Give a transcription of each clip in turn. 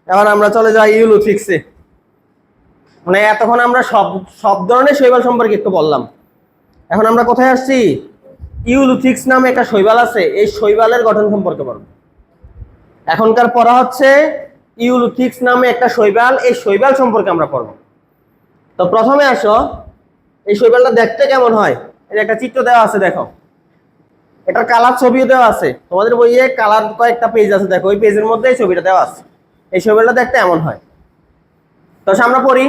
এবার আমরা চলে যাই ইউলোথিক্সে। মানে এতক্ষণ আমরা সব সব ধরনের শৈবাল সম্পর্কে একটু বললাম। এখন আমরা কোথায় আসছি? ইউলোথিক্স নামে একটা শৈবাল আছে, এই শৈবালের গঠন সম্পর্কে বলবো। এখনকার পড়া হচ্ছে ইউলোথিক্স নামে একটা শৈবাল, এই শৈবাল সম্পর্কে আমরা পড়বো। তো প্রথমে আসো, এই শৈবালটা দেখতে কেমন হয়? এটা একটা চিত্র দেওয়া আছে, দেখো। এটার কালার ছবিও দেওয়া আছে, তোমাদের বইয়ে কালার কয়েকটা পেজ আছে, দেখো ওই পেজের মধ্যে এই ছবিটা দেওয়া আছে। এই শৈবালটা দেখতে এমন হয়। তো আমরা পড়ি,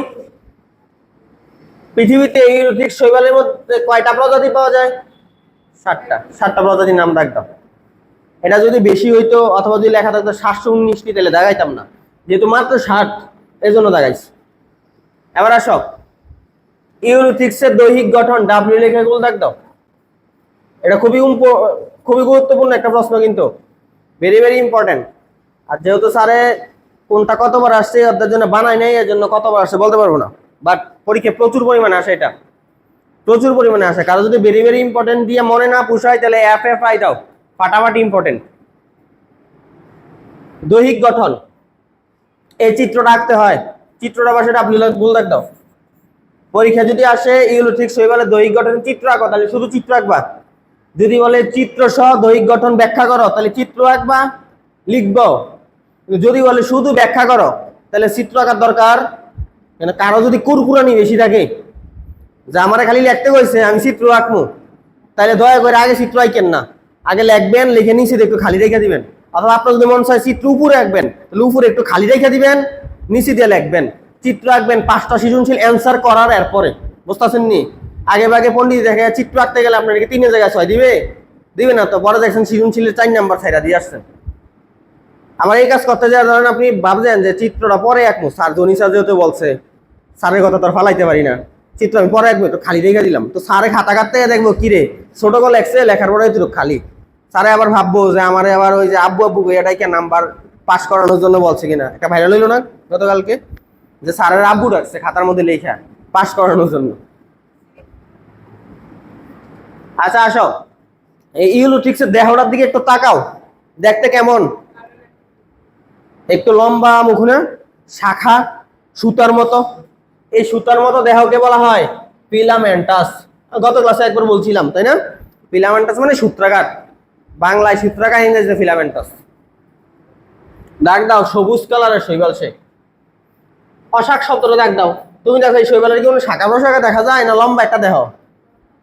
পৃথিবীতে ইউলোথিক্স শৈবালের মধ্যে কয়টা প্রজাতি পাওয়া যায়? 7টা প্রজাতির নাম দাও। এটা যদি বেশি হইতো অথবা যদি লেখা থাকতো 719টি, তাহলে দেখাইতাম না, যেহেতু মাত্র 60 এর জন্য দেখাইছি। এবার আসো, ইউলোথিক্সের দৈহিক গঠন ডাব্লিউ লেখা গুলো দাও। এটা খুবই গুরুত্বপূর্ণ একটা প্রশ্ন, কিন্তু ভেরি ভেরি ইম্পর্টেন্ট। আর যেহেতু স্যারে কোনটা কতবার আসছে ওদের জন্য বানায় নেই, এর জন্য কতবার আসছে বলতে পারবো না, বাট পরীক্ষা প্রচুর পরিমাণে আসে, এটা প্রচুর পরিমাণে আসে। কারো যদি ভেরি ভেরি ইম্পর্টেন্ট দিয়ে মনে না পুষায়, তাহলে FFI দাও, ফাটাফাটি ইম্পর্টেন্ট। দৈহিক গঠন, এই চিত্রটা আঁকতে হয়, চিত্রটা পাশে ডাব্লিউ ভুল দাও। পরীক্ষা যদি আসে ইউলোথিক্স শৈবালের দৈহিক গঠনের চিত্র আঁকো, তাহলে শুধু চিত্র আঁকবা। যদি বলে চিত্র সহ দৈহিক গঠন ব্যাখ্যা করো, তাহলে চিত্র আঁকবা, লিখবো। যদি বলে শুধু ব্যাখ্যা করো, তাহলে চিত্র আঁকার দরকার। কারো যদি কুরকুরানি বেশি থাকে, যে আমার খালি লিখতে কইছে আমি চিত্র আঁকবো, তাহলে দয়া করে আগে চিত্র আঁকেন না, আগে লিখবেন, লিখে নিচে একটু খালি রেখে দিবেন। অথবা আপনার যদি মন চায় চিত্র উপরে আঁকবেন, তাহলে উপরে একটু খালি রেখে দিবেন, নিচে দিয়ে লিখবেন। চিত্র আঁকবেন 5টা সৃজনশীল অ্যান্সার করার এরপরে, বুঝতেছেন নি? আগে ভাগে পন্ডিত দেখে চিত্র আঁকতে গেলে আপনাকে 3 জায়গায় 6 দিবে না তো, পরে দেখছেন সৃজনশীলের 4 নাম্বার ছাইরা দিয়ে আসছেন। আমার এই কাজ করতে যাওয়ার ধরেন আপনি ভাবছেন যে চিত্রটা পরে আঁকবো, স্যার জনি স্যার যেহেতু বলছে, স্যারের কথা তো আর ফালাইতে পারি না, চিত্র আমি পরে আঁকবো, তো খালি রেখে দিলাম। তো স্যারে খাতা কাটতে দেখবো কিরে ছোট করে লেখছে, লেখার পরে তো খালি। স্যারে আবার ভাববো যে আমারে আবার ওই যে আব্বু আব্বু এটাই কে নাম্বার পাস করানোর জন্য বলছে কিনা। একটা ভাইরাল হইলো না গতকালকে, যে স্যারের আব্বু রাখছে খাতার মধ্যে লেখা পাস করানোর জন্য। আচ্ছা আসো, এই ইউলোথিক্সের দেহটার দিকে একটু তাকাও, দেখতে কেমন? একটু লম্বা মুখ না, শাখা সুতার মতো। এই সুতার মতো দেহকে বলা হয় ফিলামেন্টাস। গত ক্লাসে একবার বলছিলাম, তাই না? ফিলামেন্টাস মানে সূত্রাকার, বাংলায় সূত্রাকার, ইংরেজিতে ফিলামেন্টাস। ডাক দাও সবুজ কালারের শৈবাল সে। অশাক শব্দটা ডাক দাও। তুমি দেখো এই শৈবালের কি কোনো শাখা প্রশাখা দেখা যায় না লম্বা একটা দেহ?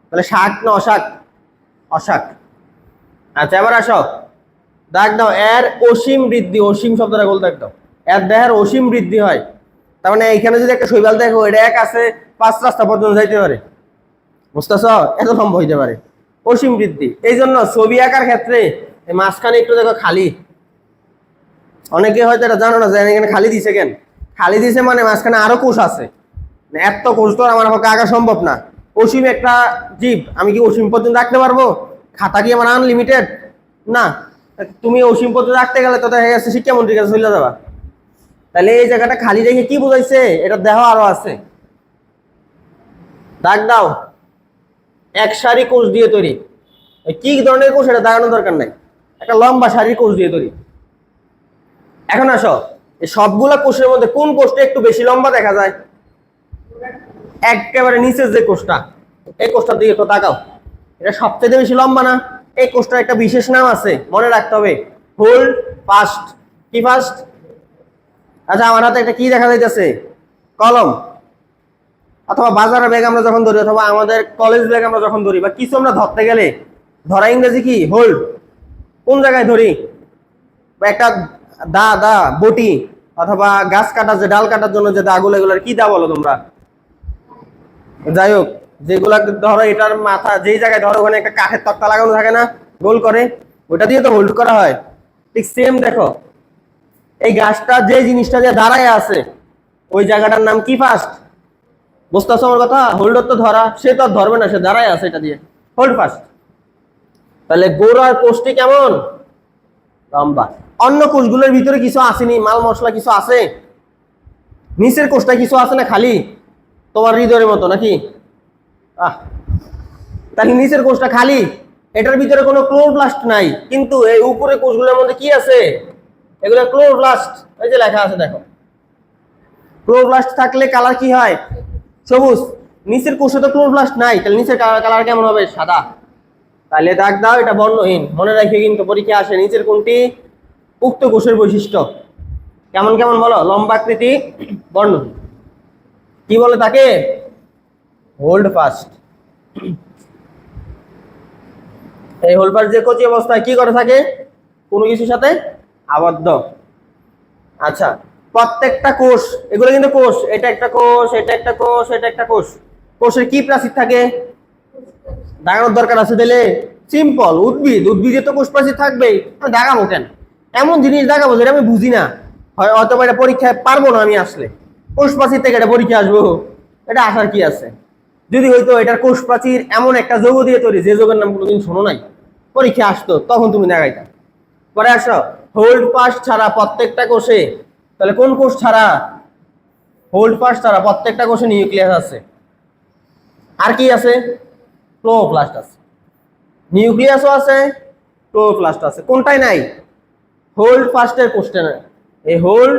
তাহলে শাক না অশাক? অশাক। আচ্ছা এবার আসো, ডাক দাও এর অসীম বৃদ্ধি। অসীম শব্দটা বল ডাক দাও। এর দেহের অসীম বৃদ্ধি হয়, তার মানে এইখানে যদি একটা শৈবাল দেখো, এটা এক আছে 5 রাস্তা পর্যন্ত যাইতে পারে, বুঝতেছ? এত লম্বা হইতে পারে, অসীম বৃদ্ধি। এই জন্য ছবি আঁকার ক্ষেত্রে এই মাঝখানে একটু দেখো খালি। অনেকে হয়তো এটা জানো না যে এখানে খালি দিছে কেন। খালি দিছে মানে মাঝখানে আরো কোষ আছে, এত কোষ তো আমার পক্ষে আঁকা সম্ভব না। অসীম একটা জীব, আমি কি অসীম পর্যন্ত রাখতে পারবো? খাতা কি আমার আনলিমিটেড না? তুমি অসীম পর্যন্ত রাখতে গেলে তো দেখা গেছে শিক্ষামন্ত্রীর কাছে চলে যাবা। তাহলে এই জায়গাটা খালি রেখে কি বোঝাইছে? এটা দেহ আরো আছে। দাগ দাও এক সারি কোষ দিয়ে তৈরি। কি ধরনের কোষ এটা দাগানোর দরকার নাই, একটা লম্বা সারি কোষ দিয়ে তৈরি। এখন আসো, এই সবগুলা কোষের মধ্যে কোন কোষটা একটু বেশি লম্বা দেখা যায়? একেবারে নিচের যে কোষটা, এই কোষটার দিকে একটু তাকাও। এটা সবচেয়ে বেশি লম্বা না? এই কোষটার একটা বিশেষ নাম আছে, মনে রাখতে হবে, হোল্ড ফাস্ট। কি ফাস্ট? আচ্ছা আমার হাতে একটা কি দেখা যাইতেছে? কলম। অথবা বাজারের ব্যাগ আমরা যখন ধরি, অথবা আমাদের কলেজ ব্যাগ আমরা যখন ধরি, বা কিছু আমরা ধরতে গেলে ধরা ইংরেজি কি? হোল্ড। কোন জায়গায় ধরি? বা একটা দা বটি, অথবা গাছ কাটার যে ডাল কাটার জন্য যে দাগুলো, এগুলোর কি দা বলো তোমরা? যাই হোক, যেগুলা ধরো এটার মাথা যেই জায়গায় ধরো ওখানে একটা কাঠের তক্তা লাগানো থাকে না, গোল করে, ওটা দিয়ে তো হোল্ড করা হয়। ঠিক সেম দেখো, এই গাছটা যে জিনিসটা দিয়ে দাঁড়ায় আছে, ওই জায়গাটার নাম কি? ফাস্ট। বুঝতেছো আমার কথা? হোল্ডার তো ধরা, সে তো আর ধরবে না, সে দাঁড়ায় আছে, এটা দিয়ে হোল্ড ফাস্ট। তাহলে গোড়ার কোষটি কেমন? লম্বা। অন্য কোষগুলোর ভিতরে কিছু আসেনি, মাল মশলা কিছু আছে? নিচের কোষটা কিছু আছে না খালি? তোমার হৃদয়ের মতো নাকি? তাহলে নিচের কোষটা খালি, এটার ভিতরে কোনো ক্লোরোপ্লাস্ট নাই, কিন্তু এই উপরে কোষগুলোর মধ্যে কি আছে? এগুলো ক্লোরোপ্লাস্ট। ওই যে লেখা আছে দেখো, ক্লোরোপ্লাস্ট থাকলে কালার কি হয়? সবুজ। নিচের কোষে তো ক্লোরোপ্লাস্ট নাই, তাহলে নিচের কালার কেমন হবে? সাদা। তাহলে দাগ দাও, এটা বর্ণহীন। মনে রাখে কিন্তু পরীক্ষা আসে নিচের কোনটি উক্ত কোষের বৈশিষ্ট্য। কেমন কেমন বলো? লম্বাকৃতি, বর্ণহীন। কি বলে তাকে? Hold fast. এই হোল্ড ফাস্ট যে কচি অবস্থায় কি করে থাকে? কোনো কিছুর সাথে আবদ্ধ। আচ্ছা, প্রত্যেকটা কোষ, এগুলো কিন্তু কোষ, এটা একটা কোষ, এটা একটা কোষ, এটা একটা কোষ। কোষের কি প্রাচীর থাকে? দাগানোর দরকার আছে দিলে? সিম্পল, উদ্ভিদে তো কোষ প্রাচীর থাকবেই, দাগাবো কেন? এমন জিনিস দাগাবো যেটা আমি বুঝি না, হয়তো এটা পরীক্ষায় পারবো না আমি আসলে। কোষ প্রাচীর থেকে এটা পরীক্ষা আসবো, এটা আসার কি আছে? যদি হয়তো এটার কোষ প্রাচীর এমন একটা যৌগ দিয়ে তৈরি যে যৌগের নাম কোনোদিন শোনো নাই, পরীক্ষা আসতো তখন তুমি দেখাইতা। পরে আসো, হোল্ড ফাস্ট ছাড়া প্রত্যেকটা কোষে, তাহলে কোন কোষ ছাড়া? হোল্ড ফাস্ট ছাড়া প্রত্যেকটা কোষে নিউক্লিয়াস আছে। আর কি আছে? ক্লোরোপ্লাস্ট আছে। নিউক্লিয়াসও আছে, ক্লোরোপ্লাস্ট আছে। কোনটাই নাই? হোল্ড ফাস্টের কোষটা নাই। এই হোল্ড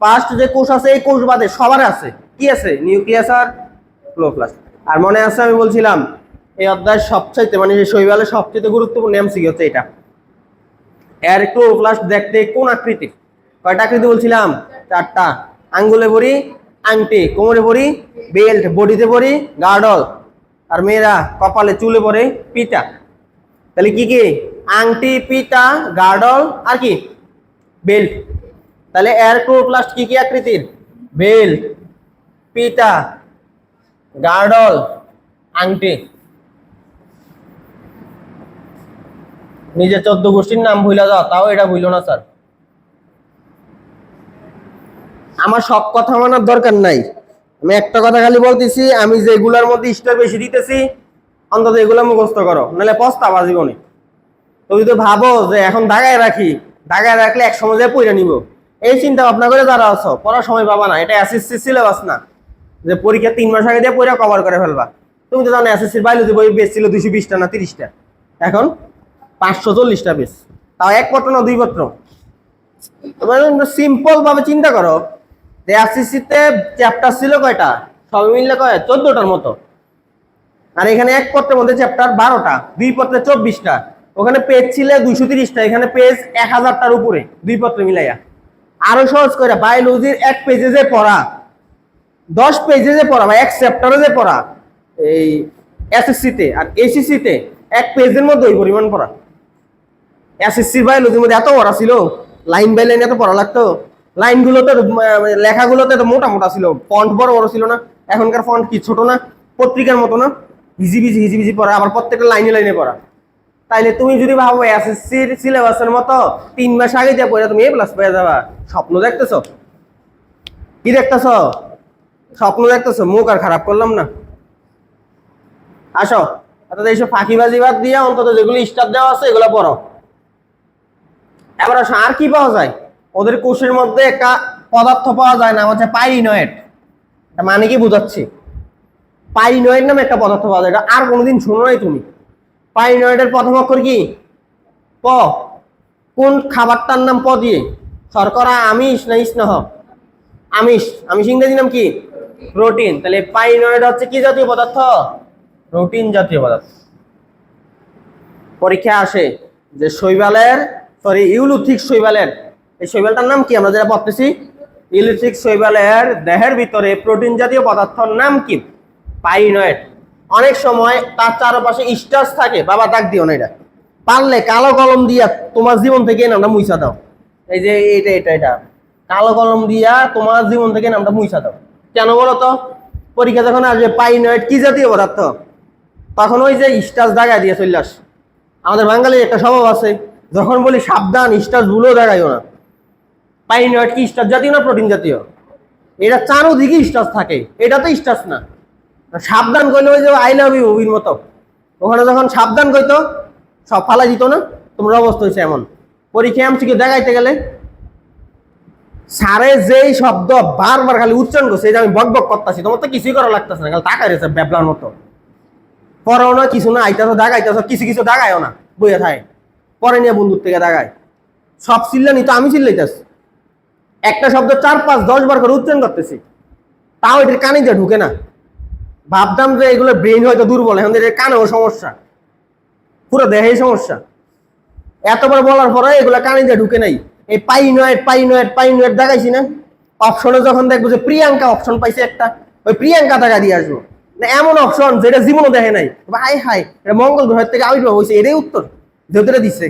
ফাস্ট যে কোষ আছে এই কোষ বাদে সবার আছে কি আছে? নিউক্লিয়াস আর ক্লোরোপ্লাস্ট। আর মনে আছে আমি বলছিলাম এই অধ্যায়ের সবচাইতে মানে শৈবালের সবচেয়ে গুরুত্বপূর্ণ এমসিকিউ হচ্ছে এটা। এর ক্লোরোপ্লাস্ট দেখতে কোন আকৃতির? কয়টা আকৃতি বলছিলাম? চারটা। আঙ্গুলে পরি আংটি, কোমরে পরি বেল্ট, বডিতে পরি গার্ডল, আর মেয়েরা কপালে চুলে পরে পিতা। তাহলে কি কি? আংটি, পিতা, গার্ডল আর কি? বেল্ট। তাহলে এর ক্লোরোপ্লাস্ট কি কি আকৃতির? বেল্ট, পিতা, গার্ডল, আংটি। নিজের 14 গোষ্ঠীর নাম ভুলে যাও, তাও এটা ভুলো না স্যার। আমার সব কথা মানার দরকার নাই, আমি একটা কথা খালি বলতেছি, আমি যেগুলোর মধ্যে স্টার বেশি দিতেছি অন্তত এগুলো মুখস্থ করো, নাহলে পস্তাবা জীবনে। তুমি তো ভাবো যে এখন দাগায় রাখি, দাগায় রাখলে এক সময় পড়ে নিব, এই চিন্তা ভাবনা করে যারা আছো পড়ার সময় পাবা না। এটা এসএসসি সিলেবাস না যে পরীক্ষা 3 মাস আগে দিয়ে পড়ে কভার করে ফেলবা। তুমি তো জানো এসএসসির বায়োলজি বই বেস ছিল 220টা না 30টা, এখন 540টা বেস, তাও এক পত্র না 2 পত্র। সিম্পল ভাবে চিন্তা করো যে এসএসসিতে চ্যাপ্টার ছিল কয়টা? সব মিললে কয় 14টার মতো, আর এখানে এক পত্রের মধ্যে চ্যাপ্টার 12টা, 2 পত্রে 24টা। ওখানে পেজ ছিল 230টা, এখানে পেজ 1000টার উপরে 2 পত্রে মিলাইয়া। আরো সহজ করে বায়োলজির এক পেজে যে পড়া, 10 পেজে যে পড়া বা এক চ্যাপ্টারে যে পড়া এই এসএসসিতে, আর এসএসসিতে এক পেজের মধ্যে ওই পরিমাণ পড়া। এসএসসির বায়োলজির মধ্যে এত পড়া ছিল, লাইন বাই লাইন এত পড়া লাগতো। লাইনগুলোতে লেখাগুলোতে তো মোটা মোটা ছিল, ফন্ট বড় বড় ছিল না। এখনকার ফন্ট কি ছোট না, পত্রিকার মতো না, হিজিবিজি পড়া, আবার প্রত্যেকটা লাইনে লাইনে পড়া। তাইলে তুমি যদি ভাবো এসএসসির সিলেবাসের মতো 3 মাস আগে যা পড়ে তুমি A+ পেয়ে যাবা, স্বপ্ন দেখতেছো? কি দেখতেছো? স্বপ্ন দেখতেছো? মুখ আর খারাপ করলাম না। আসো, অর্থাৎ এইসব ফাঁকিবাজি বাদ দিয়ে অন্তত যেগুলো স্টার দেওয়া আছে এগুলো পড়ো। এবার আসো, আর কি পাওয়া যায়? ওদের কোষের মধ্যে একটা পদার্থ পাওয়া যায় না, হচ্ছে পাইরিনয়েড। মানে কি বুঝাচ্ছি? পাইরিনয়েড নামে একটা পদার্থ পাওয়া যায়, এটা আর কোনোদিন শুনো নাই তুমি। পাইরিনয়েডের প্রথম অক্ষর কি? প। কোন খাবারটার নাম প দিয়ে? শর্করা, আমিষ না স্নেহ? আমিষ। আমিষ ইংরেজি নাম কি? প্রোটিন। তাহলে পাইরিনয়েড হচ্ছে কি জাতীয় পদার্থ? প্রোটিন জাতীয় পদার্থ। পরীক্ষা আসে যে শৈবালের, সরি ইউলুথিক শৈবালের, এই শৈবালটার নাম কি আমরা যেটা পড়তেছি? ইউলুথিক শৈবালের দেহের ভিতরে প্রোটিন জাতীয় পদার্থের নাম কি? পাইরিনয়েড। অনেক সময় তার চারপাশে স্টার্চ থাকে, বাবা দাগ দিও না, এটা পারলে কালো কলম দিয়া তোমার জীবন থেকে নামটা মুইছা দাও। এই যে এটা কালো কলম দিয়া তোমার জীবন থেকে নামটা মুইছা দাও। কেন বলো তো? পরীক্ষা যখন আসবে পাইরিনয়েড কি জাতীয় পদার্থ, তখন ওই যে স্টার্চ দাগায় দিয়ে চলে আস। আমাদের বাঙালির একটা স্বভাব আছে, যখন বলি সাবধান স্টার্চ ভুলো দাগাইও না। পাইরিনয়েড কি স্টার্চ জাতীয় না প্রোটিন জাতীয়? এটা চারোদিকে স্টার্চ থাকে, এটা তো স্টার্চ না। সাবধান কইলে ওই যে আই লাভ ইউ মুভির মতো, ওখানে যখন সাবধান কইতো সব ফালাই দিত না? তোমার অবস্থা হয়েছে এমন। পরীক্ষা এমসিকিউ দেখাইতে গেলে সারে যেই শব্দ বারবার খালি উচ্চারণ করছে, এই যে আমি বক বক করতেছি, তোমার তো কিছুই করা লাগতেছে না, খালি তাকাই রয়েছে ব্যাবলার মতো। পরেও না কিছু না, আইতাছো দাগাইতেছো, কিছু কিছু দাগায়ও না, বইয়া থাকে। পরে নিয়ে বন্ধুর থেকে দাগায়। সব চিল্লানি তো আমি চিল্লাইতেছি। একটা শব্দ 4, 5, 10 বার করে উচ্চারণ করতেছি, তাও এটার কানে যা ঢুকে না। ভাবতাম যে এগুলো ব্রেন হয়তো দুর্বল, এখন এর কানেও সমস্যা, পুরো দেহেই সমস্যা। এতবার বলার পরে এগুলো কানে যা ঢুকে নাই। এই পাইনয়েড দেখাইছি না, অপশনে যখন দেখবো যে প্রিয়াঙ্কা অপশন পাইছে একটা, ওই প্রিয়াঙ্কা টাকা দিয়ে আসবো না, এমন অপশন যেটা জীবনও দেখে নাই, হাই হাই এটা মঙ্গল গ্রহের থেকে আবির্ভাব হয়েছে, এটাই উত্তর যেটা দিচ্ছে,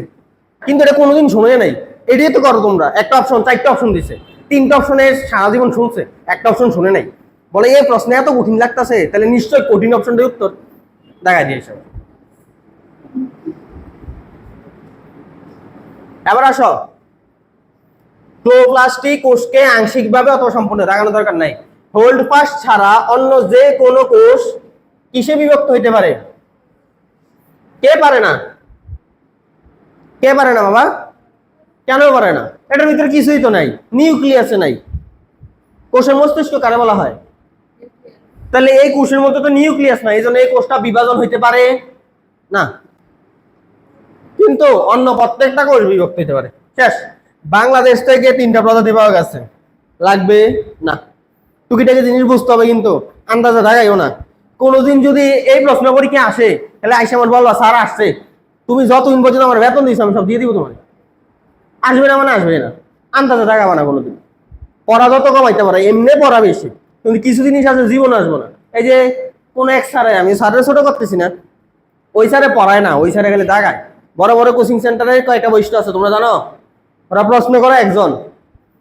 কিন্তু এটা কোনোদিন শুনে নাই। এটাই তো করো তোমরা, একটা অপশন 4টা অপশন দিছে, 3টা অপশনে সারা জীবন শুনছে, একটা অপশন শুনে নাই, বলে এই প্রশ্ন এত কঠিন লাগতেছে, তাহলে নিশ্চয়ই কঠিন অপশনটাই উত্তর দেখা দিয়েছে। এবার আসো, ক্লোরোপ্লাস্টই কোষকে আংশিকভাবে অথবা সম্পূর্ণ দাগানোর দরকার নাই। হোল্ড ফাস্ট ছাড়া অন্য যে কোনো কোষ কিসে বিভক্ত হইতে পারে? কে পারে না? কে পারে না বাবা? কেন পারে না? এটার ভিতরে কিছুই তো নাই, নিউক্লিয়াসে নাই। কোষের মস্তিষ্ক কারে বলা হয়? তাহলে এই কোষের মধ্যে তো নিউক্লিয়াস নাই, এই জন্য এই কোষটা বিভাজন হইতে পারে না। কিন্তু অন্য প্রত্যেকটা কোষ বিভক্ত হইতে পারে। শেষ। বাংলাদেশ থেকে 3টা প্রজাতি পাওয়া গেছে, লাগবে না। টুকিটাকি জিনিস বুঝতে হবে, কিন্তু আন্দাজে দাগাইও না। কোনোদিন যদি এই প্রশ্ন পরীক্ষা আসে, তাহলে আইসা আমার বলবা স্যার আসছে, তুমি যতদিন পর্যন্ত আমার বেতন দিচ্ছ আমি সব দিয়ে দিব তোমার। আসবে না মানে আসবে না, আন্দাজে দাগাবা না কোনোদিন। পড়া যত কমাইতে পারে, এমনি পড়া বেশি, কিন্তু কিছু জিনিস আছে জীবন আসবো না। এই যে কোন এক স্যারে, আমি স্যারের ছোট করতেছি না, ওই স্যারে পড়ায় না, ওই স্যারে গেলে দাগায়। বড় বড় কোচিং সেন্টারে কয়টা বৈশিষ্ট্য আছে তোমরা জানো? ওরা প্রশ্ন করে একজন,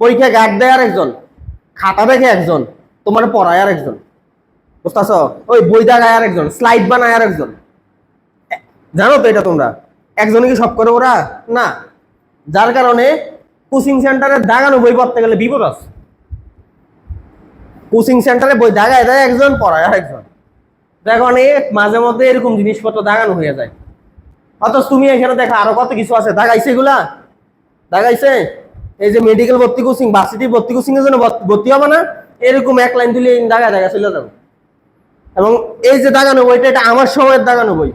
পরীক্ষায় গার্ড দেয় আর একজন, খাতা দেখে একজন, তোমার পড়ায় আর একজন, বুঝতেছ? ওই বই দাগায় আর একজন, স্লাইড বানায় আর একজন। জানো তো এটা তোমরা? একজনে কি সব করে ওরা? না। যার কারণে কোচিং সেন্টারে দাগানো বই পড়তে গেলে বিপদ আছে। কোচিং সেন্টারে বই দাগায় দেয় একজন, পড়ায় আর একজন, যার কারণে মাঝে মধ্যে এরকম জিনিসপত্র দাগানো হয়ে যায়। অথচ তুমি এখানে দেখো আরো কত কিছু আছে, দাগাইছে এগুলা? দাগাইছে? এই যে মেডিকেল ভর্তি কোচিং, ভার্সিটি ভর্তি কোচিং এর জন্য ভর্তি হবে না, এরকম এক লাইন দিলে দাগা দাগা চলে যাবে। এবং এই যে দাগানো বইটা, এটা আমার সময়ের দাগানো বই,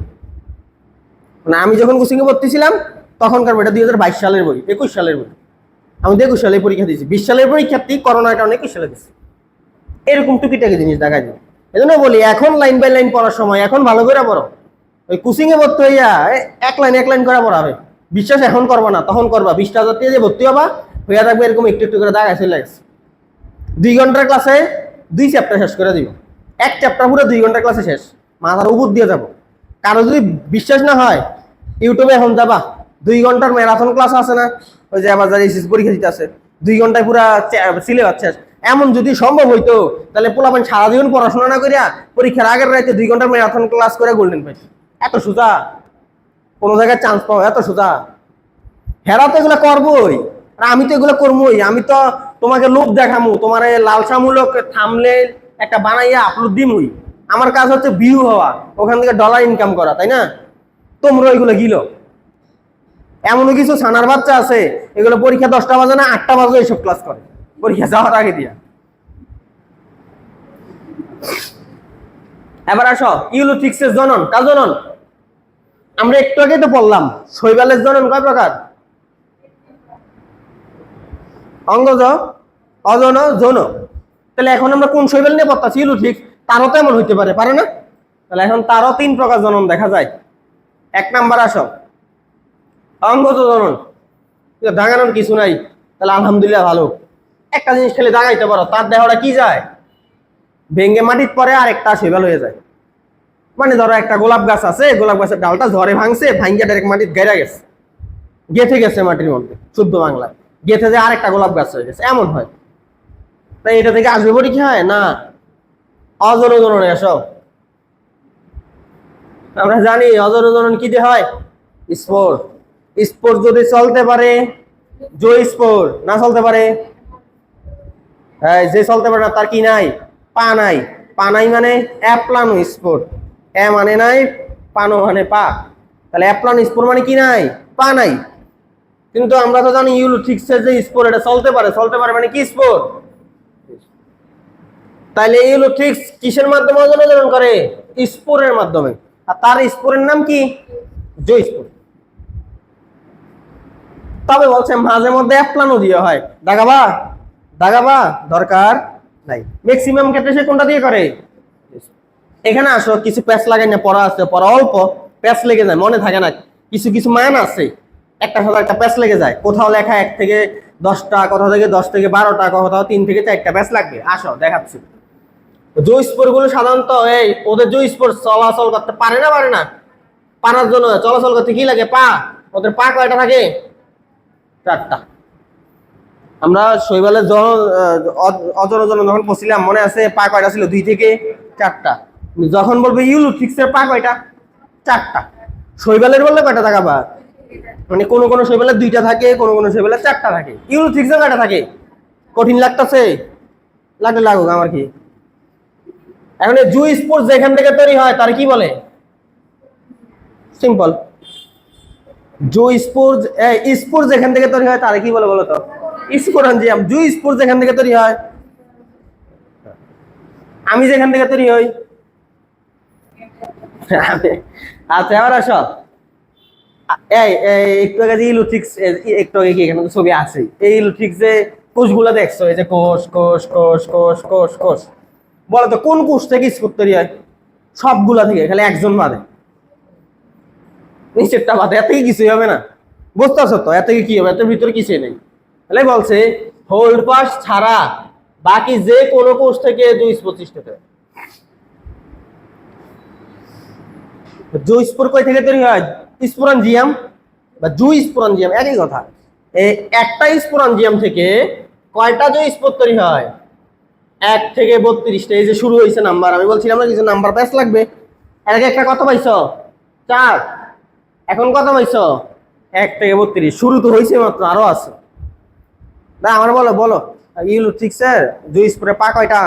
মানে আমি যখন কোচিং এ ভর্তি ছিলাম তখনকার বইটা 2022 সালের বই, 21 সালের বই। আমি 21 সালে পরীক্ষা দিয়েছি, 20 সালের পরীক্ষার্থী, করোনার কারণে 21 সালে দিচ্ছি। এরকম টুকিটাকি জিনিস দেখা যায়। এই জন্য বলি এখন লাইন বাই লাইন পড়ার সময়, এখন ভালো করে পড়ো। ওই কোচিং এ ভর্তি হইয়া এক লাইন করে পড়াবে, বিশ্বাস এখন করবা না, তখন করবা। 20,000 দিয়ে যে ভর্তি হবা, হইয়া থাকবে এরকম একটু একটু করে দাগায় চলে গেছে। 2 ঘন্টার ক্লাসে 2 চ্যাপ্টার শেষ করে দিব, এক চ্যাপ্টার পুরো 2 ঘন্টার ক্লাসে শেষ, মাথার উপর দিয়ে যাবো। কারো যদি বিশ্বাস না হয়, ইউটিউবে এখন যাবা, 2 ঘন্টার ম্যারাথন ক্লাস আছে না, ওই যে আবার যারা এসএসসি পরীক্ষা দিতে আছে, 2 ঘন্টায় পুরো সিলেবাস শেষ। এমন যদি সম্ভব হইতো, তাহলে পোলাপান সারাদিন পড়াশোনা না করিয়া পরীক্ষার আগের রাতে 2 ঘন্টার ম্যারাথন ক্লাস করে গোল্ডেন পাইছে। এত সোজা, কোনো জায়গায় চান্স পাও এত সোজা? হেরা তো এগুলো করবোই, আর আমি তো এগুলো করবোই। আমি তো তোমাকে লোভ দেখামু, তোমার লালসামূলক থামলে একটা বানাইয়া আপলোড দিমুই। আমার কাজ হচ্ছে ভিউ হওয়া, ওখান থেকে ডলার ইনকাম করা, তাই না? তোমরা এগুলো গিলো। এমনও কিছু ছানার বাচ্চা আছে, এগুলো পরীক্ষা 10টা বাজে না 8টা বাজে এইসব ক্লাস করে, পরীক্ষা যাওয়ার আগে দিয়া। এবার আসো, ইউলোথিক্সের জনন। কার জনন? আমরা একটু আগে তো বললাম, শৈবালের জনন কয় প্রকার? অঙ্গজ, অজন, যৌন। তাহলে এখন আমরা কোন শৈবাল নিয়ে পড়তাছি? ইউলোথিক্স। তারও তো এমন হইতে পারে, পারে না? তাহলে এখন তারও 3 প্রকার জনন দেখা যায়। 1 নাম্বার আসো, অঙ্গজ জনন। দাগানোর কিছু নাই, তাহলে আলহামদুলিল্লাহ ভালো। একটা জিনিস খেলে দাগাইতে পারো, তার দেহটা কি যায়? ভেঙ্গে মাটির পরে আর একটা শৈবাল হয়ে যায়। মানে ধরো একটা গোলাপ গাছ আছে, গোলাপ গাছের ডালটা ঝড়ে ভাঙছে, ভাঙ্গিয়া ডাইরেক্ট মাটির গেড়া গেছে, গেথে গেছে মাটির মধ্যে, শুদ্ধ বাংলায় গেথে যে আরেকটা গোলাপ গাছ হয়ে গেছে, এমন হয়। তাই এটা থেকে আসবে পরীক্ষা হয় না? অজনজননে আসো। আমরা জানি অজনজনন কি দিয়ে হয়? স্পোর। স্পোর যদি চলতে পারে, জো স্পোর না চলতে পারে, যে চলতে পারে না তার কি নাই? পা নাই। পা নাই মানে অ্যাপ্লানো স্পোর। এ মানে নাই, পানো মানে পা। তাহলে অ্যাপ্লানো স্পোর মানে কি নাই? পা নাই। কিন্তু আমরা তো জানি ইউলোথিক্সের যে স্পোর, এটা চলতে পারে। চলতে পারে মানে কি স্পোর? তাহলে ইউলোথিক্স কিসের মাধ্যমে অজনজনন করে? স্পোরের মাধ্যমে। আর তার স্পোরের নাম কি? জো স্পোর। তবে বলছে মাঝে মধ্যে অ্যাপ্লানো দিয়ে হয়, দেখাবা? দাগাবা দরকার নাই, ম্যাক্সিমাম ক্ষেত্রে সে কোনটা দিয়ে করে। এখানে আসো, কিছু প্যাচ লাগাই না, পড়া আছে, পড়া অল্প, প্যাচ লেগে যায়, মনে থাকে না। কিছু কিছু মান আছে, একটা সাথে একটা প্যাচ লেগে যায়। কোথাও লেখা 1 থেকে 10টা, কোথাও থেকে 10 থেকে 12টা, কোথাও 3 থেকে 4টা প্যাচ লাগবে। আসো দেখাচ্ছি। জো স্পোর গুলো সাধারণত এই ওদের জো স্পোর চলাচল করতে পারে না, পারার জন্য চলাচল করতে কি লাগে? পা। ওদের পা কয়টা থাকে? 4টা। আমরা শৈবালে অজর যখন পড়ছিলাম, মনে আছে পা কয়টা ছিল? 2 থেকে 4টা। যখন বলবে ইউলোথ্রিক্সের পা কয়টা? 4টা। শৈবালের বললে কয়টা দেখাবা? মানে কোন কোন শৈবালে 2টা থাকে, কোন কোন শৈবালে 4টা থাকে। ইউলোথ্রিক্সের কয়টা থাকে? কঠিন লাগতেছে? লাগলে লাগুক, আমার কি। এখন জু স্পোর যেখান থেকে তৈরি হয় তার কি বলে? সিম্পল। জু স্পোর স্পোর যেখান থেকে তৈরি হয় তার কি বলে বলো তো? স্পোরাঞ্জিয়াম। জু স্পোর যেখান থেকে তৈরি হয়, আমি যেখান থেকে তৈরি হই। আচ্ছা, এবার আসো। একটু আগে যে ইলুট্রিক্স, একটু আগে কি এখানে তো ছবি আছে, এই ইলুট্রিক্সে কোষগুলো দেখছো, এই যে কোষ কোষ কোষ কোষ কোষ কোষ, বলো তো কোন কোষ থেকে স্পোর তৈরি হয়? সবগুলা থেকে, খালি একজন বাদে, নিচেরটা বাদে। এত কিছুই হবে না, বুঝতে পারছো তো? এত কি হবে? এত ভিতরে কিছুই নেই। তাহলে বলছে হোল্ড পাস ছাড়া বাকি যে কোনো কোষ থেকে জু স্পোর সৃষ্টি হয়। জু স্পোর কই থেকে তৈরি হয়? স্পোরাঞ্জিয়াম বা জু স্পোরাঞ্জিয়াম, একই কথা। এই একটা স্পোরাঞ্জিয়াম থেকে কয়টা জু স্পোর তৈরি হয়? 1 থেকে 32টা। এই যে শুরু হয়েছে নাম্বার, আমি বলছিলাম না কিছু নাম্বার প্যাচ লাগবে। এর আগে একটা কত পাইছো? 4। এখন কত পাইছো? 1 থেকে 32। শুরু তো হয়েছে মাত্র, আরো আছে। না আমার বলো বলো, ইউলোথ্রিক্সের জু স্পোরের পা কয়টা?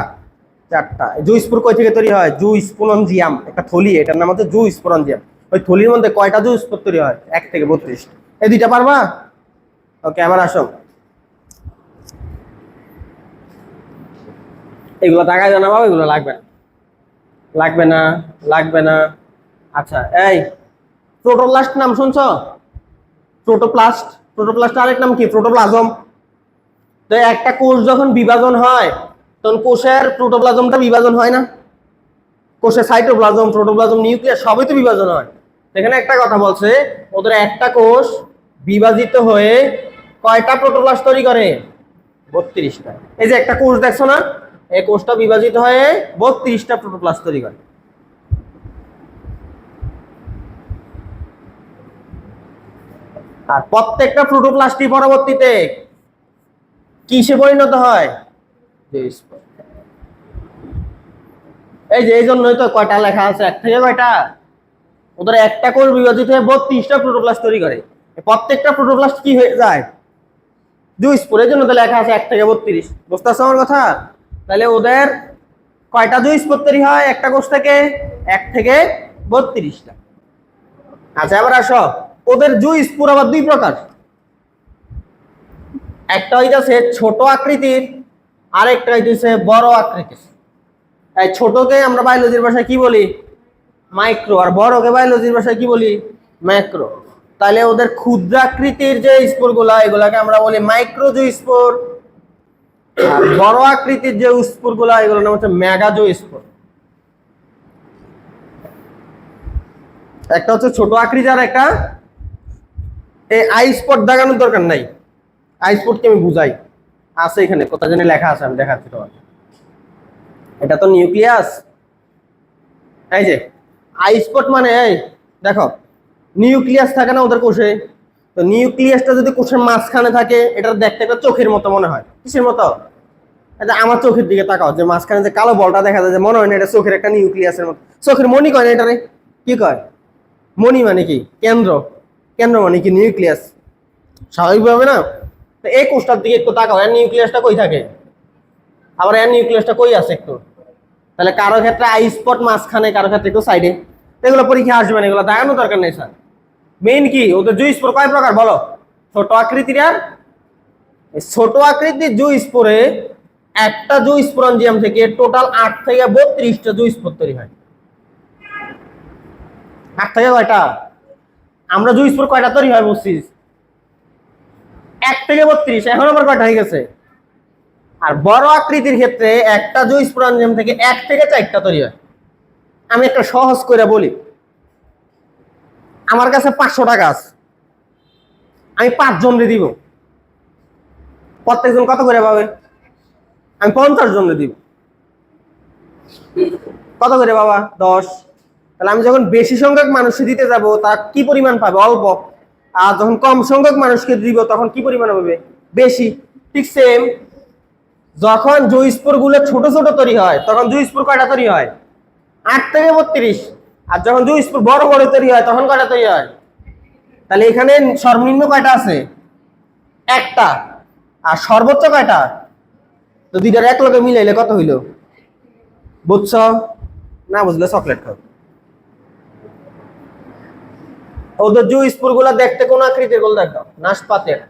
4টা। জু স্পোর কই থেকে তৈরি হয়? জু স্পোরঞ্জিয়াম, একটা থলি, এটার নাম হচ্ছে জু স্পোরঞ্জিয়াম। ওই থলির মধ্যে কয়টা জু স্পোর তৈরি হয়? 1 থেকে 32। এই দুইটা পারবা? ওকে, আবার আসো। এগুলো টাকায় জানা পাবো, এগুলো লাগবে না, লাগবে না, লাগবে না। আচ্ছা, এই প্রোটোপ্লাস্ট নাম শুনছো? প্রোটোপ্লাস্ট, প্রোটোপ্লাস্ট আরেক নাম কি? প্রোটোপ্লাজম। তো একটা কোষ যখন বিভাজন হয়, তখন কোষের প্রোটোপ্লাজমটা বিভাজন হয় না? কোষের সাইটোপ্লাজম, প্রোটোপ্লাজম, নিউক্লিয়াস সবই তো বিভাজন হয়। এখানে একটা কথা বলছে, ওদের একটা কোষ বিভাজিত হয়ে কয়টা প্রোটোপ্লাস্ট তৈরি করে? 32টা। এই যে একটা কোষ দেখছো না, এই কোষটা বিভাজিত হয়ে 32টা প্রোটোপ্লাস্ট তৈরি করে। আর প্রত্যেকটা প্রোটোপ্লাস্টই পরবর্তীতে কিসে পরিণত হয়? এই যে এই জন্যই তো কয়টা লেখা আছে, 1 থেকে কয়টা? ওদের একটা কোষ বিভাজিত হয়ে 32টা প্রোটোপ্লাস্ট তৈরি করে। প্রত্যেকটা প্রোটোপ্লাস্ট কি হয়ে যায়? জু স্পোর। এই জন্য তো লেখা আছে 1 থেকে 32। বুঝতে পারছো আমার কথা? তাহলে ওদের কয়টা জু স্পোর তৈরি হয় একটা কোষ থেকে? 1 থেকে 32টা। আচ্ছা, এবার আসো, ওদের জু স্পোর আবার 2 প্রকার। একটা হইতাছে ছোট আকৃতির, আরেকটা হইতেছে বড় আকৃতির। এই ছোটকে আমরা বায়োলজির ভাষায় কি বলি? মাইক্রো। আর বড়কে বায়োলজির ভাষায় কি বলি? ম্যাক্রো। তাহলে ওদের ক্ষুদ্রাকৃতির যে স্পোর গুলা, এগুলাকে আমরা বলি মাইক্রোজো স্পোর। আর বড় আকৃতির যে স্পোর গুলা, এগুলোর নাম হচ্ছে মেগাজো স্পোর। একটা হচ্ছে ছোট আকৃতি, আর একটা এই আই স্পট দেখানোর দরকার নাই। আই স্পটকে আমি বুঝাই, আছে এখানে কোথায় জানি লেখা আছে, আমি দেখাচ্ছি তোমাকে। এটা তো নিউক্লিয়াস। এই যে আই স্পট মানে, এই দেখো, নিউক্লিয়াস থাকে না ওদের কোষে? তো নিউক্লিয়াসটা যদি কোষের মাঝখানে থাকে, এটা দেখতে একটা চোখের মতো মনে হয়। কিসের মতো? এটা আমার চোখের দিকে তাকাও, যে মাঝখানে যে কালো বলটা দেখা যায়, যে মনে হয় না এটা চোখের একটা নিউক্লিয়াসের মতো? চোখের মনি কয় না এটারে? কি কয়? মনি মানে কি? কেন্দ্র। কেন্দ্র মানে কি? নিউক্লিয়াস। স্বাভাবিকভাবে না? তো এই কোষটার দিকে একটু তাকাও, এর নিউক্লিয়াসটা কই থাকে? আবার এর নিউক্লিয়াসটা কই আছে একটু? তাহলে কারো ক্ষেত্রে আই স্পট মাঝখানে, কারো ক্ষেত্রে একটু সাইডে। এগুলো পরীক্ষা আসবে না, এগুলো দেখানোর দরকার নেই স্যার। মেইন কি, ওদের জু স্পোর কয় প্রকার বলো? ছোট আকৃতির। আর ছোট আকৃতির জু স্পোরে একটা জু স্পোরাঞ্জিয়াম থেকে টোটাল 8 থেকে 32টা জু স্পোর তৈরি হয়। 8 থেকে কয়টা? আমরা জু স্পোর কয়টা তৈরি হয় বলছিস? 1 থেকে 32। এখন আবার কয়টা হয়ে গেছে? আর বড় আকৃতির ক্ষেত্রে একটা জো স্পোরাঞ্জিয়াম থেকে 1 থেকে 4টা তৈরি হয়। আমি একটা সহজ করে বলি, আমার কাছে 500 টাকা আছে, আমি 5 জনকে দিব, প্রত্যেকজন কত করে পাবে? আমি 50 জনকে দিব, কত করে বাবা? 10। তাহলে আমি যখন বেশি সংখ্যক মানুষকে দিতে যাব তা কি পরিমাণ পাবে? অল্প। আর যখন কম সংখ্যক মানুষকে দিব তখন কি পরিমাণ হবে? বেশি। ঠিক সেম, যখন জো স্পোর গুলো ছোট ছোট তৈরি হয় তখন জো স্পোর কয়টা তৈরি হয়? 8 থেকে 32। আর যখন জো স্পোর বড় বড় তৈরি হয় তখন কয়টা তৈরি হয়? তাহলে এখানে সর্বনিম্ন কয়টা আছে? একটা। আর সর্বোচ্চ কয়টা? তো দুইটার এক লগে মিলাইলে কত হইল? বুঝছ? না বুঝলে চকলেট খাও। ওদের জো স্পোর গুলা দেখতে কোন আকৃতির বল দেখো? নাশপাতের।